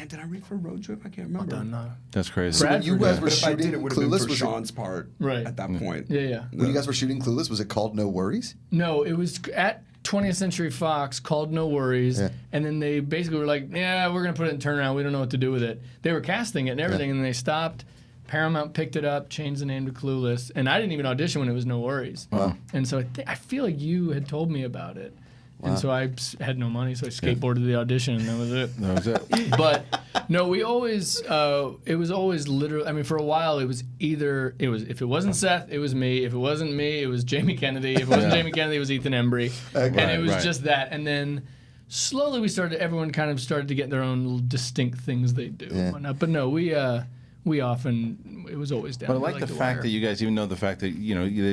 Did I read for Road Trip? I can't remember. Done. That's crazy. So when you Bradford, guys yeah. were But if I did, shooting it would have been Clueless, for was it, Sean's part Right. at that point. Yeah, yeah. when you guys were shooting Clueless, was it called No Worries? No, it was at 20th Century Fox called No Worries, Yeah. and then they basically were like, "Yeah, we're gonna put it in turnaround. We don't know what to do with it." They were casting it and everything, and then they stopped. Paramount picked it up, changed the name to Clueless, and I didn't even audition when it was No Worries. Wow. And so I feel like you had told me about it, and so I had no money, so I skateboarded to the audition, and that was it. That was it. But no, we always it was always literally. I mean, for a while, it was if it wasn't Seth, it was me. If it wasn't me, it was Jamie Kennedy. If it wasn't Jamie Kennedy, it was Ethan Embry, and Right, it was right. just that. And then slowly everyone kind of started to get their own little distinct things they do. Yeah. And whatnot. But no, we often it was always down. But I to, like the the fact wire. that you guys even know the fact that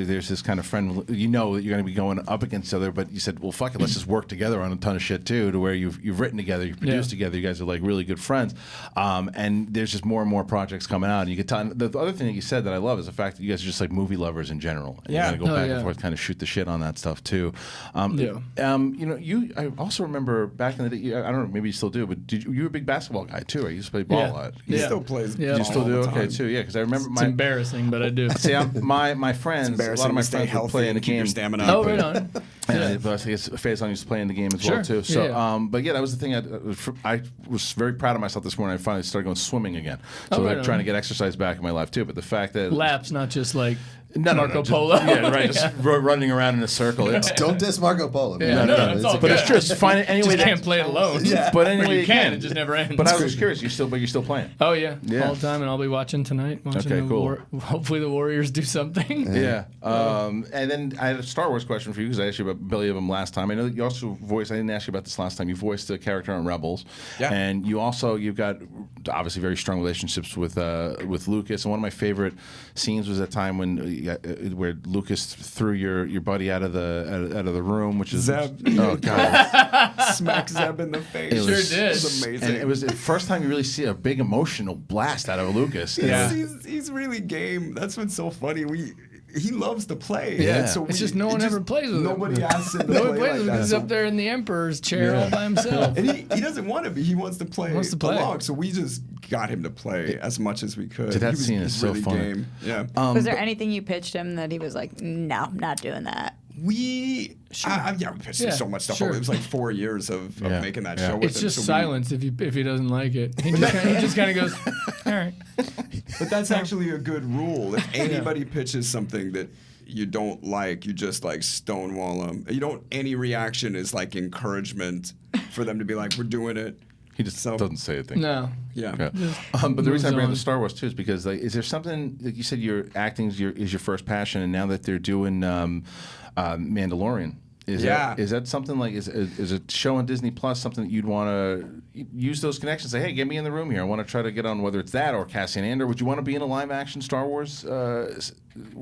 there's this kind of friend that you're going to be going up against each other, but you said, well, fuck it, let's just work together on a ton of shit too, to where you've written together, you've produced together, you guys are like really good friends, and there's just more and more projects coming out, and you can tell. The other thing that you said that I love is the fact that you guys are just like movie lovers in general. And Yeah. you gotta go Oh, back yeah. and forth, kind of shoot the shit on that stuff too. Yeah. I also remember back in the day. I don't know, maybe you still do, but you were a big basketball guy too. I used to play ball a lot. He Yeah. still plays. Yeah. ball You still all do the okay time. too, yeah. Because I remember It's embarrassing, but I do. See, my friends, a lot Embarrassing of my to stay friends would healthy play in the and keep your game. stamina Oh, up. right on. Yeah, but I guess Faison used to play in the game as well Sure. too. So, Yeah. but yeah, that was the thing. I was very proud of myself this morning. I finally started going swimming again. So right like trying on. to get exercise back in my life too. But the fact that Laps, not just like No, Marco just- Polo. yeah, right. Just running around in a circle. Yeah. Don't diss Marco Polo. Yeah, no, it's all But it's good. true. Just find it any way. Just that- can't play it alone. Yeah. But any Or way you you can, can. it just never ends. But I was just curious. You're still playing. Oh yeah, Yeah. all the time, and I'll be watching tonight. Watching Okay, the cool. hopefully the Warriors do something. Yeah. And then I had a Star Wars question for you because I asked you about Billy of them last time. I know that you also voiced. I didn't ask you about this last time. You voiced the character on Rebels. Yeah. And you've got obviously very strong relationships with Lucas. And one of my favorite scenes was that time where Lucas threw your buddy out of the room, which is Zeb. Oh god. Smack Zeb in the face. It was- Sure did. It was amazing. And it was the first time you really see a big emotional blast out of Lucas. Yeah. He's really game. That's what's so funny. He loves to play. Yeah. So It's just no one ever plays with him. Nobody asks him to No play one plays like with him that. because he's So- up there in the Emperor's chair all by himself. And he doesn't want to be. He wants to play, Wants to play. along. So we just got him to play as much as we could. Dude, that He was scene is so really funny. Game. Yeah. Was there anything you pitched him that he was like, no, not doing that? We we pitched him so much stuff. sure. It was like 4 years of making that show. With It's him. just So silence if he doesn't like it. He just kind of goes, all right. But that's actually a good rule. If anybody pitches something that you don't like, you just like stonewall them. You don't. Any reaction is like encouragement for them to be like, we're doing it. He just doesn't say a thing. No. Yeah. But the reason I bring up on. the Star Wars too is because, like, is there something like you said, your acting is your first passion, and now that they're doing Mandalorian, is that something like is a show on Disney Plus something that you'd want to use those connections? Say, hey, get me in the room here. I want to try to get on, whether it's that or Cassian Andor. Would you want to be in a live action Star Wars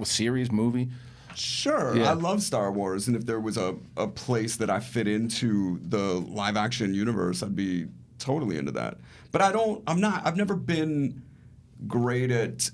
series movie? Sure, Yeah. I love Star Wars, and if there was a place that I fit into the live action universe, I'd be totally into that. But I've never been great at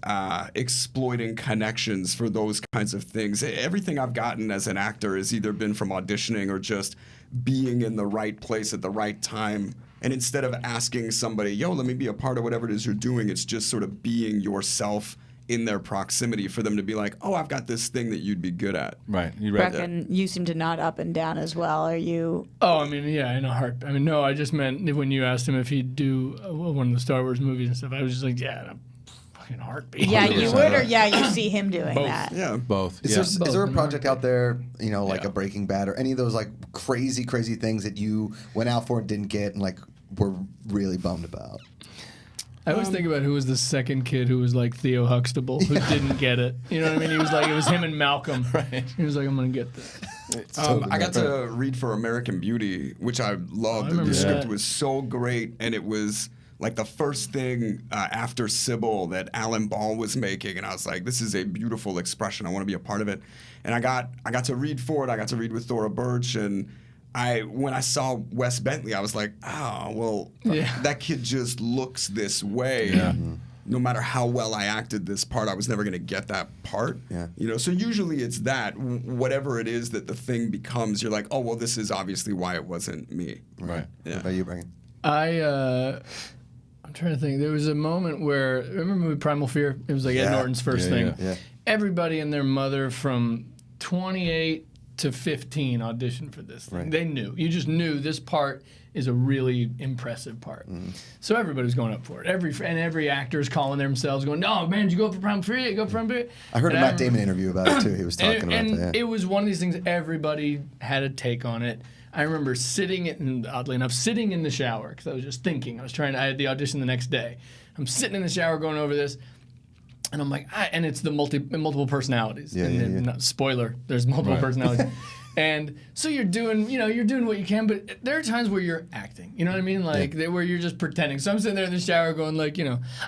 exploiting connections for those kinds of things. Everything I've gotten as an actor has either been from auditioning or just being in the right place at the right time. And instead of asking somebody, yo, let me be a part of whatever it is you're doing, it's just sort of being yourself in their proximity for them to be like, oh, I've got this thing that you'd be good at. Right. You read that. Breckin, you seem to nod up and down as well. Are you? Oh, I mean, yeah, in a heart. I mean, no, I just meant when you asked him if he'd do one of the Star Wars movies and stuff, I was just like, yeah, in a fucking heartbeat. Yeah, you 100%. would, or you see him doing Both. that. Yeah. Both. Is there a Both. project out there, like a Breaking Bad or any of those like crazy things that you went out for and didn't get and like were really bummed about? I always think about who was the second kid who was like Theo Huxtable, who didn't get it. You know what I mean? He was like, it was him and Malcolm. Right. He was like, I'm going to get this. I got to read for American Beauty, which I loved. remember The script that. was so great, and it was like the first thing after Sybil that Alan Ball was making, and I was like, this is a beautiful expression. I want to be a part of it. And I got to read for it. I got to read with Thora Birch, and when I saw Wes Bentley, I was like, oh, well, that kid just looks this way. Yeah. No matter how well I acted this part, I was never going to get that part. Yeah. So usually it's that. Whatever it is that the thing becomes, you're like, oh, well, this is obviously why it wasn't me. Right. Yeah. What about you, Breckin? I'm trying to think. There was a moment where, remember the movie Primal Fear? It was like Ed Yeah. Norton's first Yeah, thing. yeah. Everybody and their mother from 28 to 15 auditioned for this thing. Right. They knew. You just knew this part is a really impressive part. So everybody's going up for it. Every actor is calling themselves, going, "No, man, did you go up for Primal Fear? You go up for Primal Fear?" I heard a And Matt Damon interview about it too. He was talking about and that. it was one of these things. Everybody had a take on it. I remember oddly enough, sitting in the shower because I was just thinking. I had the audition the next day. I'm sitting in the shower going over this, and I'm like, and it's the multiple personalities. Yeah, and yeah, then, yeah. not- spoiler, there's multiple personalities. And so you're doing what you can, but there are times where you're acting. You know what I mean? Like where you're just pretending. So I'm sitting there in the shower going like,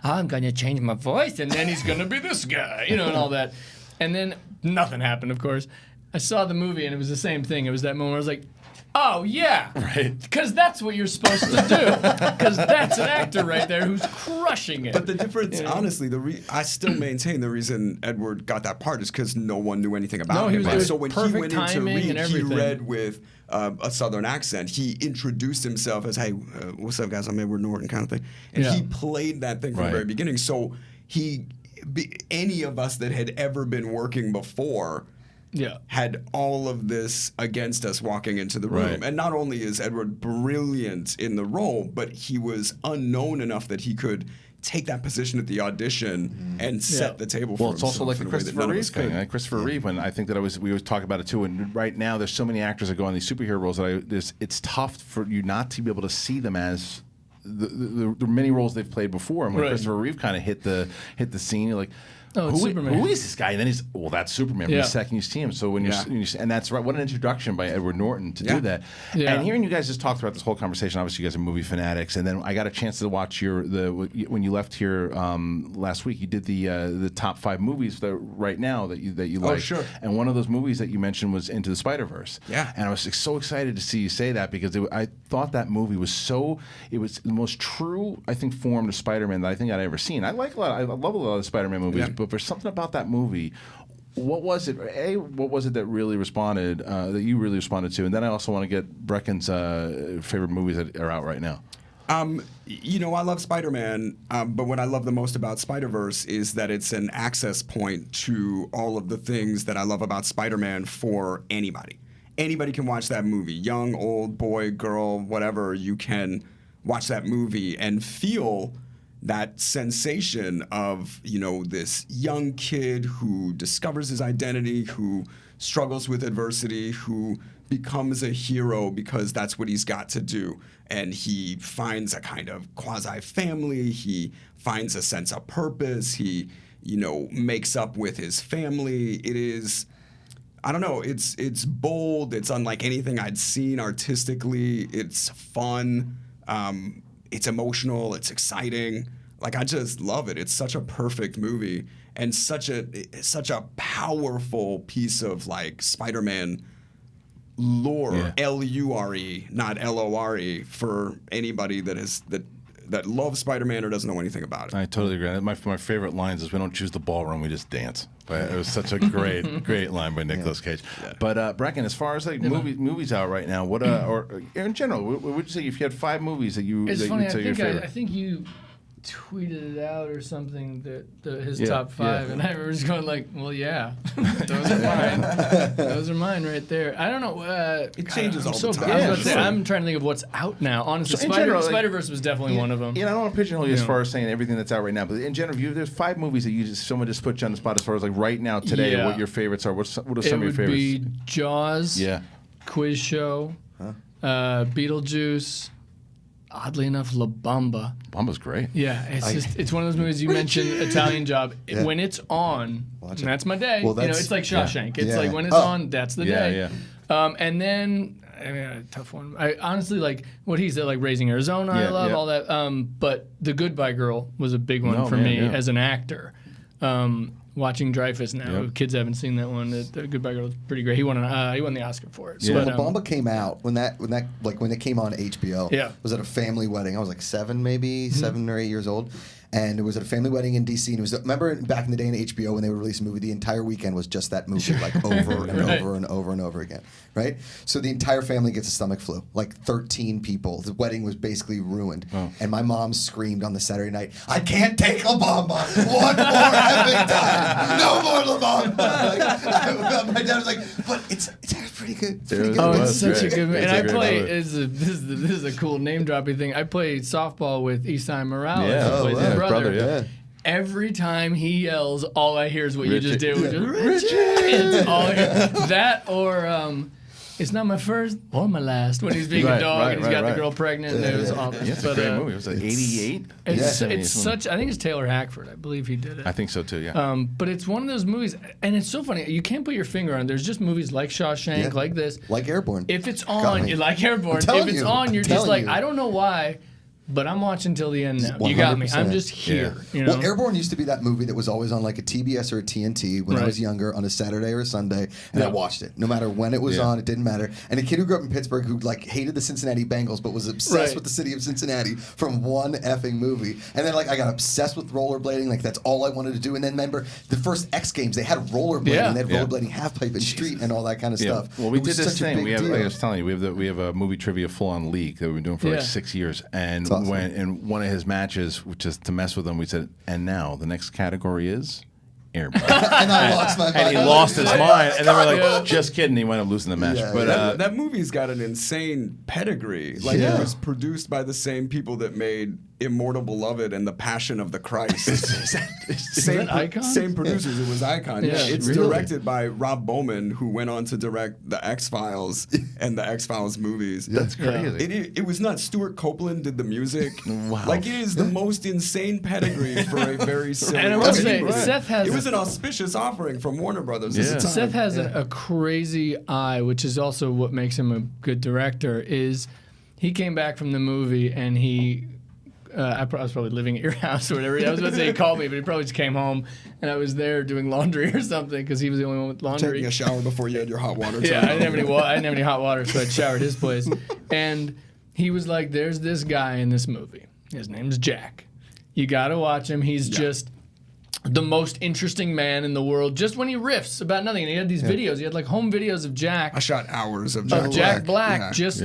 I'm gonna change my voice, and then he's gonna be this guy, and all that. And then nothing happened, of course. I saw the movie, and it was the same thing. It was that moment where I was like, oh, yeah. Right. Because that's what you're supposed to do. Because that's an actor right there who's crushing it. But the difference, honestly, I still maintain the reason Edward got that part is because no one knew anything about him. it was So when he perfect went in to timing read, and he everything. read with a Southern accent. He introduced himself as, hey, what's up, guys? I'm Edward Norton, kind of thing. And Yeah. he played that thing from the Right. very beginning. So any of us that had ever been working before Yeah. had all of this against us walking into the room. Right. And not only is Edward brilliant in the role, but he was unknown enough that he could take that position at the audition and set the table for Well, it's also himself like in the a way that Christopher none of Reeve us could. thing. Like Christopher Reeve, when I think that we always talk about it too. And right now, there's so many actors that go on these superhero roles that it's tough for you not to be able to see them as the many roles they've played before. And when Right. Christopher Reeve kind of hit the scene, you're like, Oh, it's Superman. Who is this guy? And then that's Superman. From Yeah. the second you see him. So when Yeah. and that's right. What an introduction by Edward Norton to do that. Yeah. And hearing you guys just talk throughout this whole conversation, obviously you guys are movie fanatics. And then I got a chance to watch when you left here last week. You did the top 5 movies right now that you like. Oh, sure. And one of those movies that you mentioned was Into the Spider-Verse. Yeah. And I was so excited to see you say that because I thought that movie was it was the most true, I think, form of Spider-Man that I think I'd ever seen. I love a lot of the Spider-Man movies, Yeah. but there's something about that movie. What was it? What was it that really responded? That you really responded to? And then I also want to get Breckin's favorite movies that are out right now. You know, I love Spider-Man, but what I love the most about Spider-Verse is that it's an access point to all of the things that I love about Spider-Man for anybody. Anybody can watch that movie. Young, old, boy, girl, whatever. You can watch that movie and feel that sensation of, you know, this young kid who discovers his identity, who struggles with adversity, who becomes a hero because that's what he's got to do. And he finds a kind of quasi-family. He finds a sense of purpose. He, you know, makes up with his family. It is, I don't know, it's bold. It's unlike anything I'd seen artistically. It's fun. It's emotional. It's exciting. Like, I just love it. It's such a perfect movie and such a powerful piece of, like, Spider-Man lore, L-U-R-E, not L-O-R-E, for anybody that loves Spider-Man or doesn't know anything about it. I totally agree. My favorite lines is, "We don't choose the ballroom, we just dance." But it was such a great line by Nicolas Cage. Yeah. But Breckin, as far as like movies out right now, what or in general, what would you say if you had 5 movies that you It's that funny. you'd say your favorite? I think you tweeted it out or something that his top 5, and I remember just going like, "Well, yeah, those are mine. Those are mine right there." I don't know. It changes all the so time. bad. I was about to say, I'm trying to think of what's out now. Honestly, So in general, like, Spider-Verse was definitely one of them. Yeah, I don't want to pigeonhole you as Yeah. far as saying everything that's out right now, but in general, there's 5 movies that someone just put you on the spot as far as like right now today. Yeah. What your favorites are? What are some It of your would favorites? be Jaws, Yeah. Quiz Show, Beetlejuice. Oddly enough, La Bamba. Bamba's great. Yeah, it's one of those movies you mentioned, Italian Job. Yeah. When it's on, Watch it. that's my day. Well, you know, that's- it's like Shawshank. It's Yeah. like when it's Oh. on, that's the day. Yeah. And then, I mean, a tough one. I honestly like what he said, like Raising Arizona. I Yeah, love yeah. all that. But The Goodbye Girl was a big one No, for man, me yeah. as an actor. Watching Dreyfuss now, Yep. kids haven't seen that one. The Goodbye Girl was pretty great. He won the Oscar for it. Yeah. When But, La Bamba came out, when it came on HBO, Yeah. was at a family wedding. I was like 7 or 8 years old, and it was at a family wedding in DC. And it was, remember back in the day in HBO when they would release a movie, the entire weekend was just that movie, like over and Right. over and over and over again, right? So the entire family gets a stomach flu, like 13 people. The wedding was basically ruined, and my mom screamed on the Saturday night, "I can't take La Bamba one more effing time, no more La Bamba." Like, my dad was like, "But it's pretty good. It's pretty good." Oh, It it's was such a great. good movie. It's And a I great play, movie. this is a cool name dropping thing. I played softball with Isai Morales, Yeah. who Oh, plays wow. his His brother. brother, yeah. Every time he yells, all I hear is what you just Richie. did, which is Richie. It's all I hear. That or it's not my first or my last when he's being Right, a dog right, and he's right, got right. the girl pregnant. And it was awesome. Yeah, it's a great movie. It was like 88. It's such. I think it's Taylor Hackford. I believe he did it. I think so too. Yeah. But it's one of those movies, and it's so funny. You can't put your finger on it. There's just movies like Shawshank, Yeah. like this. Like Airborne. If it's Got on, me. you like Airborne. I'm telling If it's you. on, you're I'm just like, telling you. I don't know why, but I'm watching till the end now. You got me. I'm 100%. just here. You know? Well, Airborne used to be that movie that was always on like a TBS or a TNT when I Right. was younger on a Saturday or a Sunday, and I Yeah. watched it. No matter when it was Yeah. on, it didn't matter. And a kid who grew up in Pittsburgh who like hated the Cincinnati Bengals but was obsessed Right. with the city of Cincinnati from one effing movie. And then like I got obsessed with rollerblading, like that's all I wanted to do. And then remember the first X Games, they had rollerblading, Yeah. and they had Yeah. rollerblading half pipe and street and all that kind of Yeah. stuff. Well, we It did was this such a thing. big We have, deal. like I was telling you, we have a movie trivia full on league that we've been doing for like Yeah. 6 years. And That's awesome. when in one of his matches, just to mess with him, we said, "And now the next category is Airborne." And I lost my mind. And he I was lost like, his mind, and then we're like, Yeah. "Just kidding." He wound up losing the match. Yeah, but yeah. That movie's got an insane pedigree. Like Yeah. it was produced by the same people that made Immortal Beloved and The Passion of the Christ. that Icon? Same producers. It was Icon. Yeah, Yeah, it's really? directed by Rob Bowman, who went on to direct the X-Files and the X-Files movies. that's crazy. It was not Stuart Copeland did the music. Wow. Like it is the most insane pedigree for a very silly And I will movie. say, Right. Seth has It was an auspicious offering from Warner Brothers at Yeah. the time. Seth has a crazy eye, which is also what makes him a good director. Is he came back from the movie and he. I was probably living at your house or whatever. I was about to say he called me, but he probably just came home and I was there doing laundry or something because he was the only one with laundry. Taking a shower before you had your hot water. Yeah, turned I didn't have on. any I didn't have any hot water, so I'd shower at his place. And he was like, "There's this guy in this movie. His name's Jack. You got to watch him. He's just the most interesting man in the world just when he riffs about nothing. And he had these videos. He had like home videos of Jack. I shot hours of Jack Black Yeah. just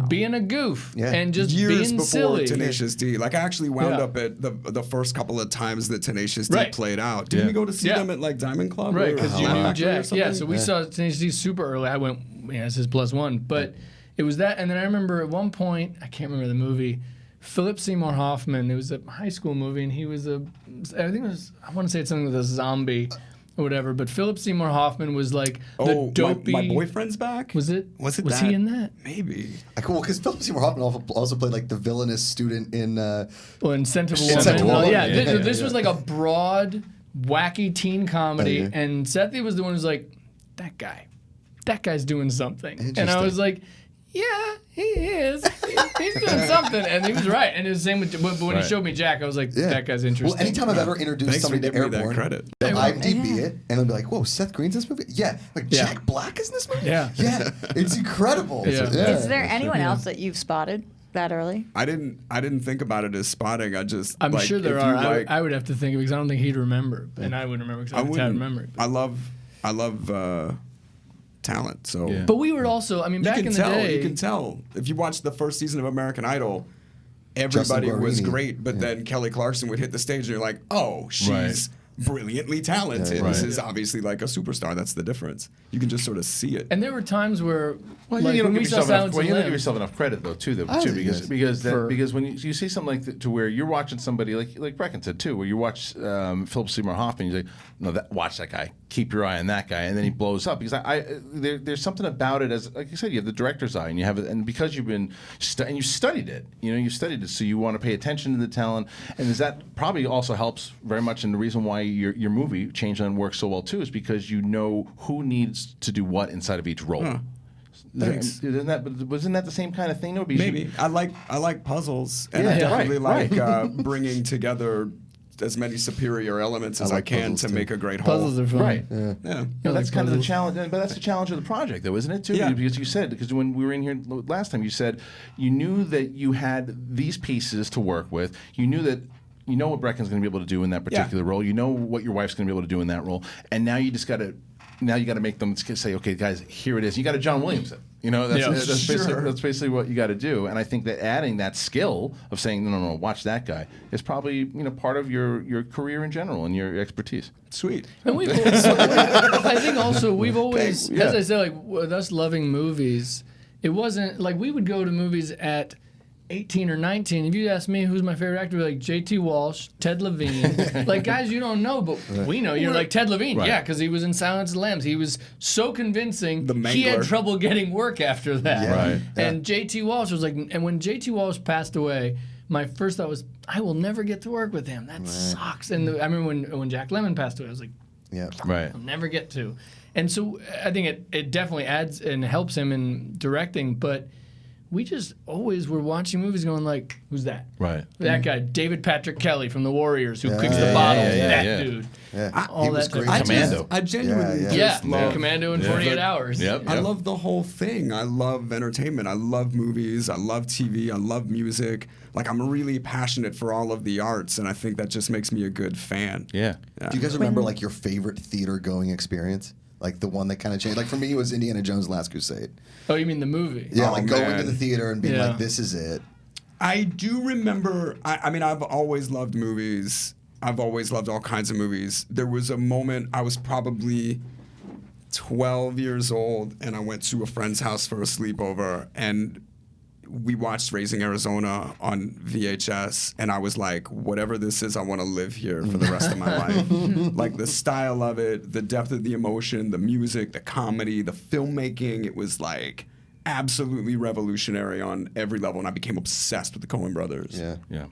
being a goof Yeah. and just Years being before silly. Tenacious D. Like I actually wound Yeah. up at the first couple of times that Tenacious D Right. played out. Didn't we go to see them at like Diamond Club? Right, or because you Laugh knew Factory or Jack. something? Yeah, so we saw Tenacious D super early. I went, this is +1. But it was that, and then I remember at one point, I can't remember the movie, Philip Seymour Hoffman, it was a high school movie, and he was I think it was, I want to say it's something with a zombie or whatever, but Philip Seymour Hoffman was like the dopey. my boyfriend's back. Was it? Was Was he in that? Maybe. Cool, because Philip Seymour Hoffman also played like the villainous student in. Well, in Scent of a Scent Woman. of a No, Woman. yeah, Yeah, this was like a broad, wacky teen comedy, Okay. and Sethy was the one who's like, that guy's doing something. And I Interesting. was like, yeah, he is. He's doing something. And he was right. And it was the same with, but when he showed me Jack, I was like, that guy's interesting. Well, anytime I've ever introduced Thanks for somebody to giving me that Airborne, credit. they'll IMDb it, and they'll be like, "Whoa, Seth Green's in this movie? Yeah, like Yeah. Jack Black is in this movie? Yeah. yeah, it's incredible. Yeah. Is there anyone else that you've spotted that early? I didn't think about it as spotting. I just I'm like, sure there if you are. like- I would have to think of it because I don't think he'd remember. And I wouldn't remember because I have a bad wouldn't- memory. I love talent. So Yeah. But we would also, I mean, back in the day. You can tell if you watch the first season of American Idol. Everybody was Guarini. great, but then Kelly Clarkson would hit the stage, and you're like, "Oh, she's Right. brilliantly talented. Right. This is obviously like a superstar." That's the difference. You can just sort of see it. And there were times where, Well, like, you don't when give we saw yourself enough. Silence Well, of you the don't give Lambs. yourself enough credit though, too. I Too, think yes. For- because when you see something like that, to where you're watching somebody like Breckin said too, where you watch Philip Seymour Hoffman, you say, no, watch that guy, keep your eye on that guy, and then he blows up. Because there's something about it, as like you said, you have the director's eye, and you have it, and because you've been and you studied it, you studied it, so you want to pay attention to the talent, and that probably also helps very much. And the reason why your movie Changeland works so well too is because you know who needs to do what inside of each role. Thanks. Wasn't that the same kind of thing? though? Because Maybe I like puzzles, and Yeah, I definitely right, like bringing together as many superior elements as I like can puzzles, to too. make a great whole. Puzzles are fun. Right. Yeah. That's like kind of the puzzles. challenge, but that's the challenge of the project, though, isn't it? Too, Yeah. because you said, because when we were in here last time, you said you knew that you had these pieces to work with. You knew that. You know what Breckin's going to be able to do in that particular role. You know what your wife's going to be able to do in that role, and now you just got to. Now you got to make them say, okay, guys, here it is. You got to John Williams it. That's basically what you got to do. And I think that adding that skill of saying, no, watch that guy, is probably part of your career in general and your expertise. Sweet. And I think also we've always, Thanks. Yeah. as I said, like with us loving movies, it wasn't like we would go to movies at 18 or 19. If you ask me who's my favorite actor, like J.T. Walsh, Ted Levine, like guys you don't know, but we know. You're like Ted Levine, Right. yeah, because he was in Silence of the Lambs. He was so convincing. The He had Mangler. trouble getting work after that. Yeah. Right. And J.T. Walsh was like, and when J.T. Walsh passed away, my first thought was, I will never get to work with him. That sucks. And I remember when Jack Lemmon passed away, I was like, Yeah. Right. I'll never get to. And so I think it definitely adds and helps him in directing, but we just always were watching movies going like, who's that? Right. That guy, David Patrick Kelly from the Warriors, who kicks yeah, the bottles. yeah, that yeah. dude. Yeah. All He was that type great. of Commando. I genuinely Yeah, Yeah, just love Commando in 48 hours. Yep. I love the whole thing. I love entertainment. I love movies. I love TV. I love music. Like I'm really passionate for all of the arts, and I think that just makes me a good fan. Yeah. Do you guys remember like your favorite theater going experience? Like the one that kind of changed. Like for me, it was Indiana Jones: Last Crusade. Oh, you mean the movie? Yeah, Oh, like going to man. the theater and being Yeah. like, "This is it." I do remember. I mean, I've always loved movies. I've always loved all kinds of movies. There was a moment I was probably 12 years old, and I went to a friend's house for a sleepover, and we watched Raising Arizona on VHS, and I was like, whatever this is, I want to live here for the rest of my life. Like the style of it, the depth of the emotion, the music, the comedy, the filmmaking, it was like absolutely revolutionary on every level, and I became obsessed with the Coen brothers. Yeah. Yeah.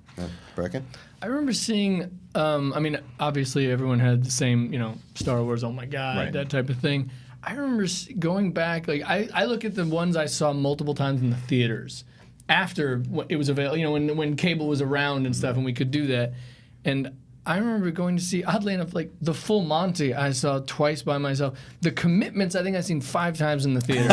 Breckin? I remember seeing, I mean, obviously everyone had the same, Star Wars, oh my God, Right. that type of thing. I remember going back, like, I look at the ones I saw multiple times in the theaters after it was available, when cable was around and stuff and we could do that. And I remember going to see, oddly enough, like the Full Monty I saw twice by myself. The Commitments I think I've seen 5 times in the theater.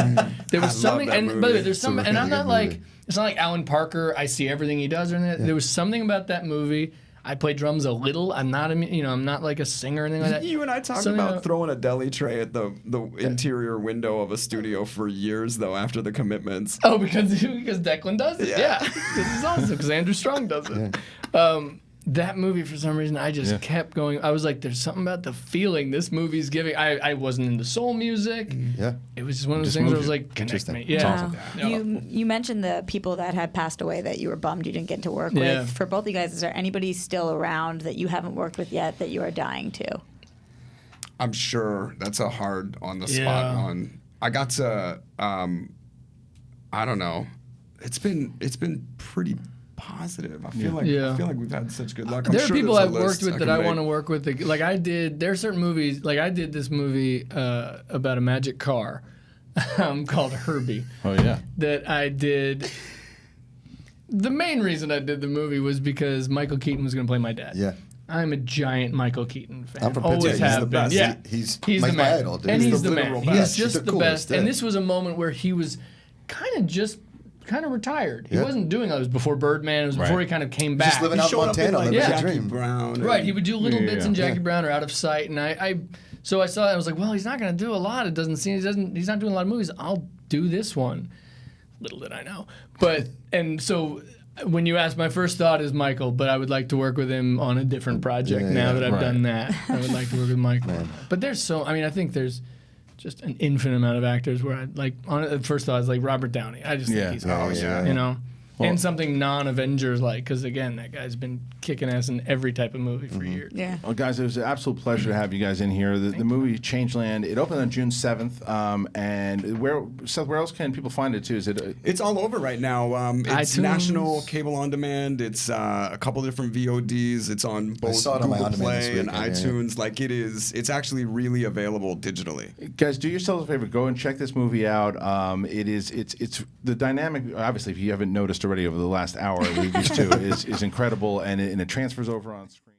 There was I love something, that and by the movie. way, there's It's a some, and really I'm good not movie. like, it's not like Alan Parker, I see everything he does or anything. There was something about that movie. I play drums a little. I'm not I'm not like a singer or anything like that. You and I talked So, about throwing a deli tray at the interior window of a studio for years, though, after the commitments. Oh, because Declan does it. Yeah, this is awesome because Andrew Strong does it. That movie, for some reason, I just kept going. I was like, "There's something about the feeling this movie's giving." I wasn't into soul music. Yeah. It was just one of those things where I was like, "Connect me." Yeah. You mentioned the people that had passed away that you were bummed you didn't get to work Yeah. with. For both of you guys, is there anybody still around that you haven't worked with yet that you are dying to? I'm sure that's a hard on the spot Yeah. one. I got to, I don't know. It's been pretty positive. I feel like we've had such good luck. I'm There are sure people there's I've a worked list with that can I make. want to work with. Like there are certain movies. Like I did this movie about a magic car called Herbie. Oh yeah. That I did. The main reason I did the movie was because Michael Keaton was going to play my dad. Yeah. I'm a giant Michael Keaton fan. I'm from Always Pittsburgh. He's have the been. best. Yeah, He's the my man. idol, dude. And He's he's the the man. literal He's best. just He's the the coolest, best. yeah. And this was a moment where he was kind of retired. He Yeah. wasn't doing all this before Birdman. It was before he kind of came back. Just living out in Showed up in Montana, like living Yeah. a Jackie dream. Brown. and- Right, he would do little bits in Jackie Yeah. Brown or Out of Sight, and so I saw it. I was like, well, he's not going to do a lot. It doesn't seem he's not doing a lot of movies. I'll do this one. Little did I know, and so when you ask, my first thought is Michael, but I would like to work with him on a different project now that I've done that. I would like to work with Michael. But I think there's just an infinite amount of actors where I like. On first thought, I was like Robert Downey. I just think he's awesome. You know. And something non-Avengers like, because again, that guy's been kicking ass in every type of movie for years. Yeah. Well, guys, it was an absolute pleasure to have you guys in here. The movie Changeland, it opened on June 7th. And Seth, where else can people find it too? Is it? It's all over right now. It's iTunes. national cable on demand. It's a couple different VODs. It's on both saw it on my Google on-demand this Play and weekend, yeah. iTunes. Like it is. It's actually really available digitally. Guys, do yourselves a favor. Go and check this movie out. It's the dynamic. Obviously, if you haven't noticed already over the last hour, these two is incredible, and it transfers over on screen.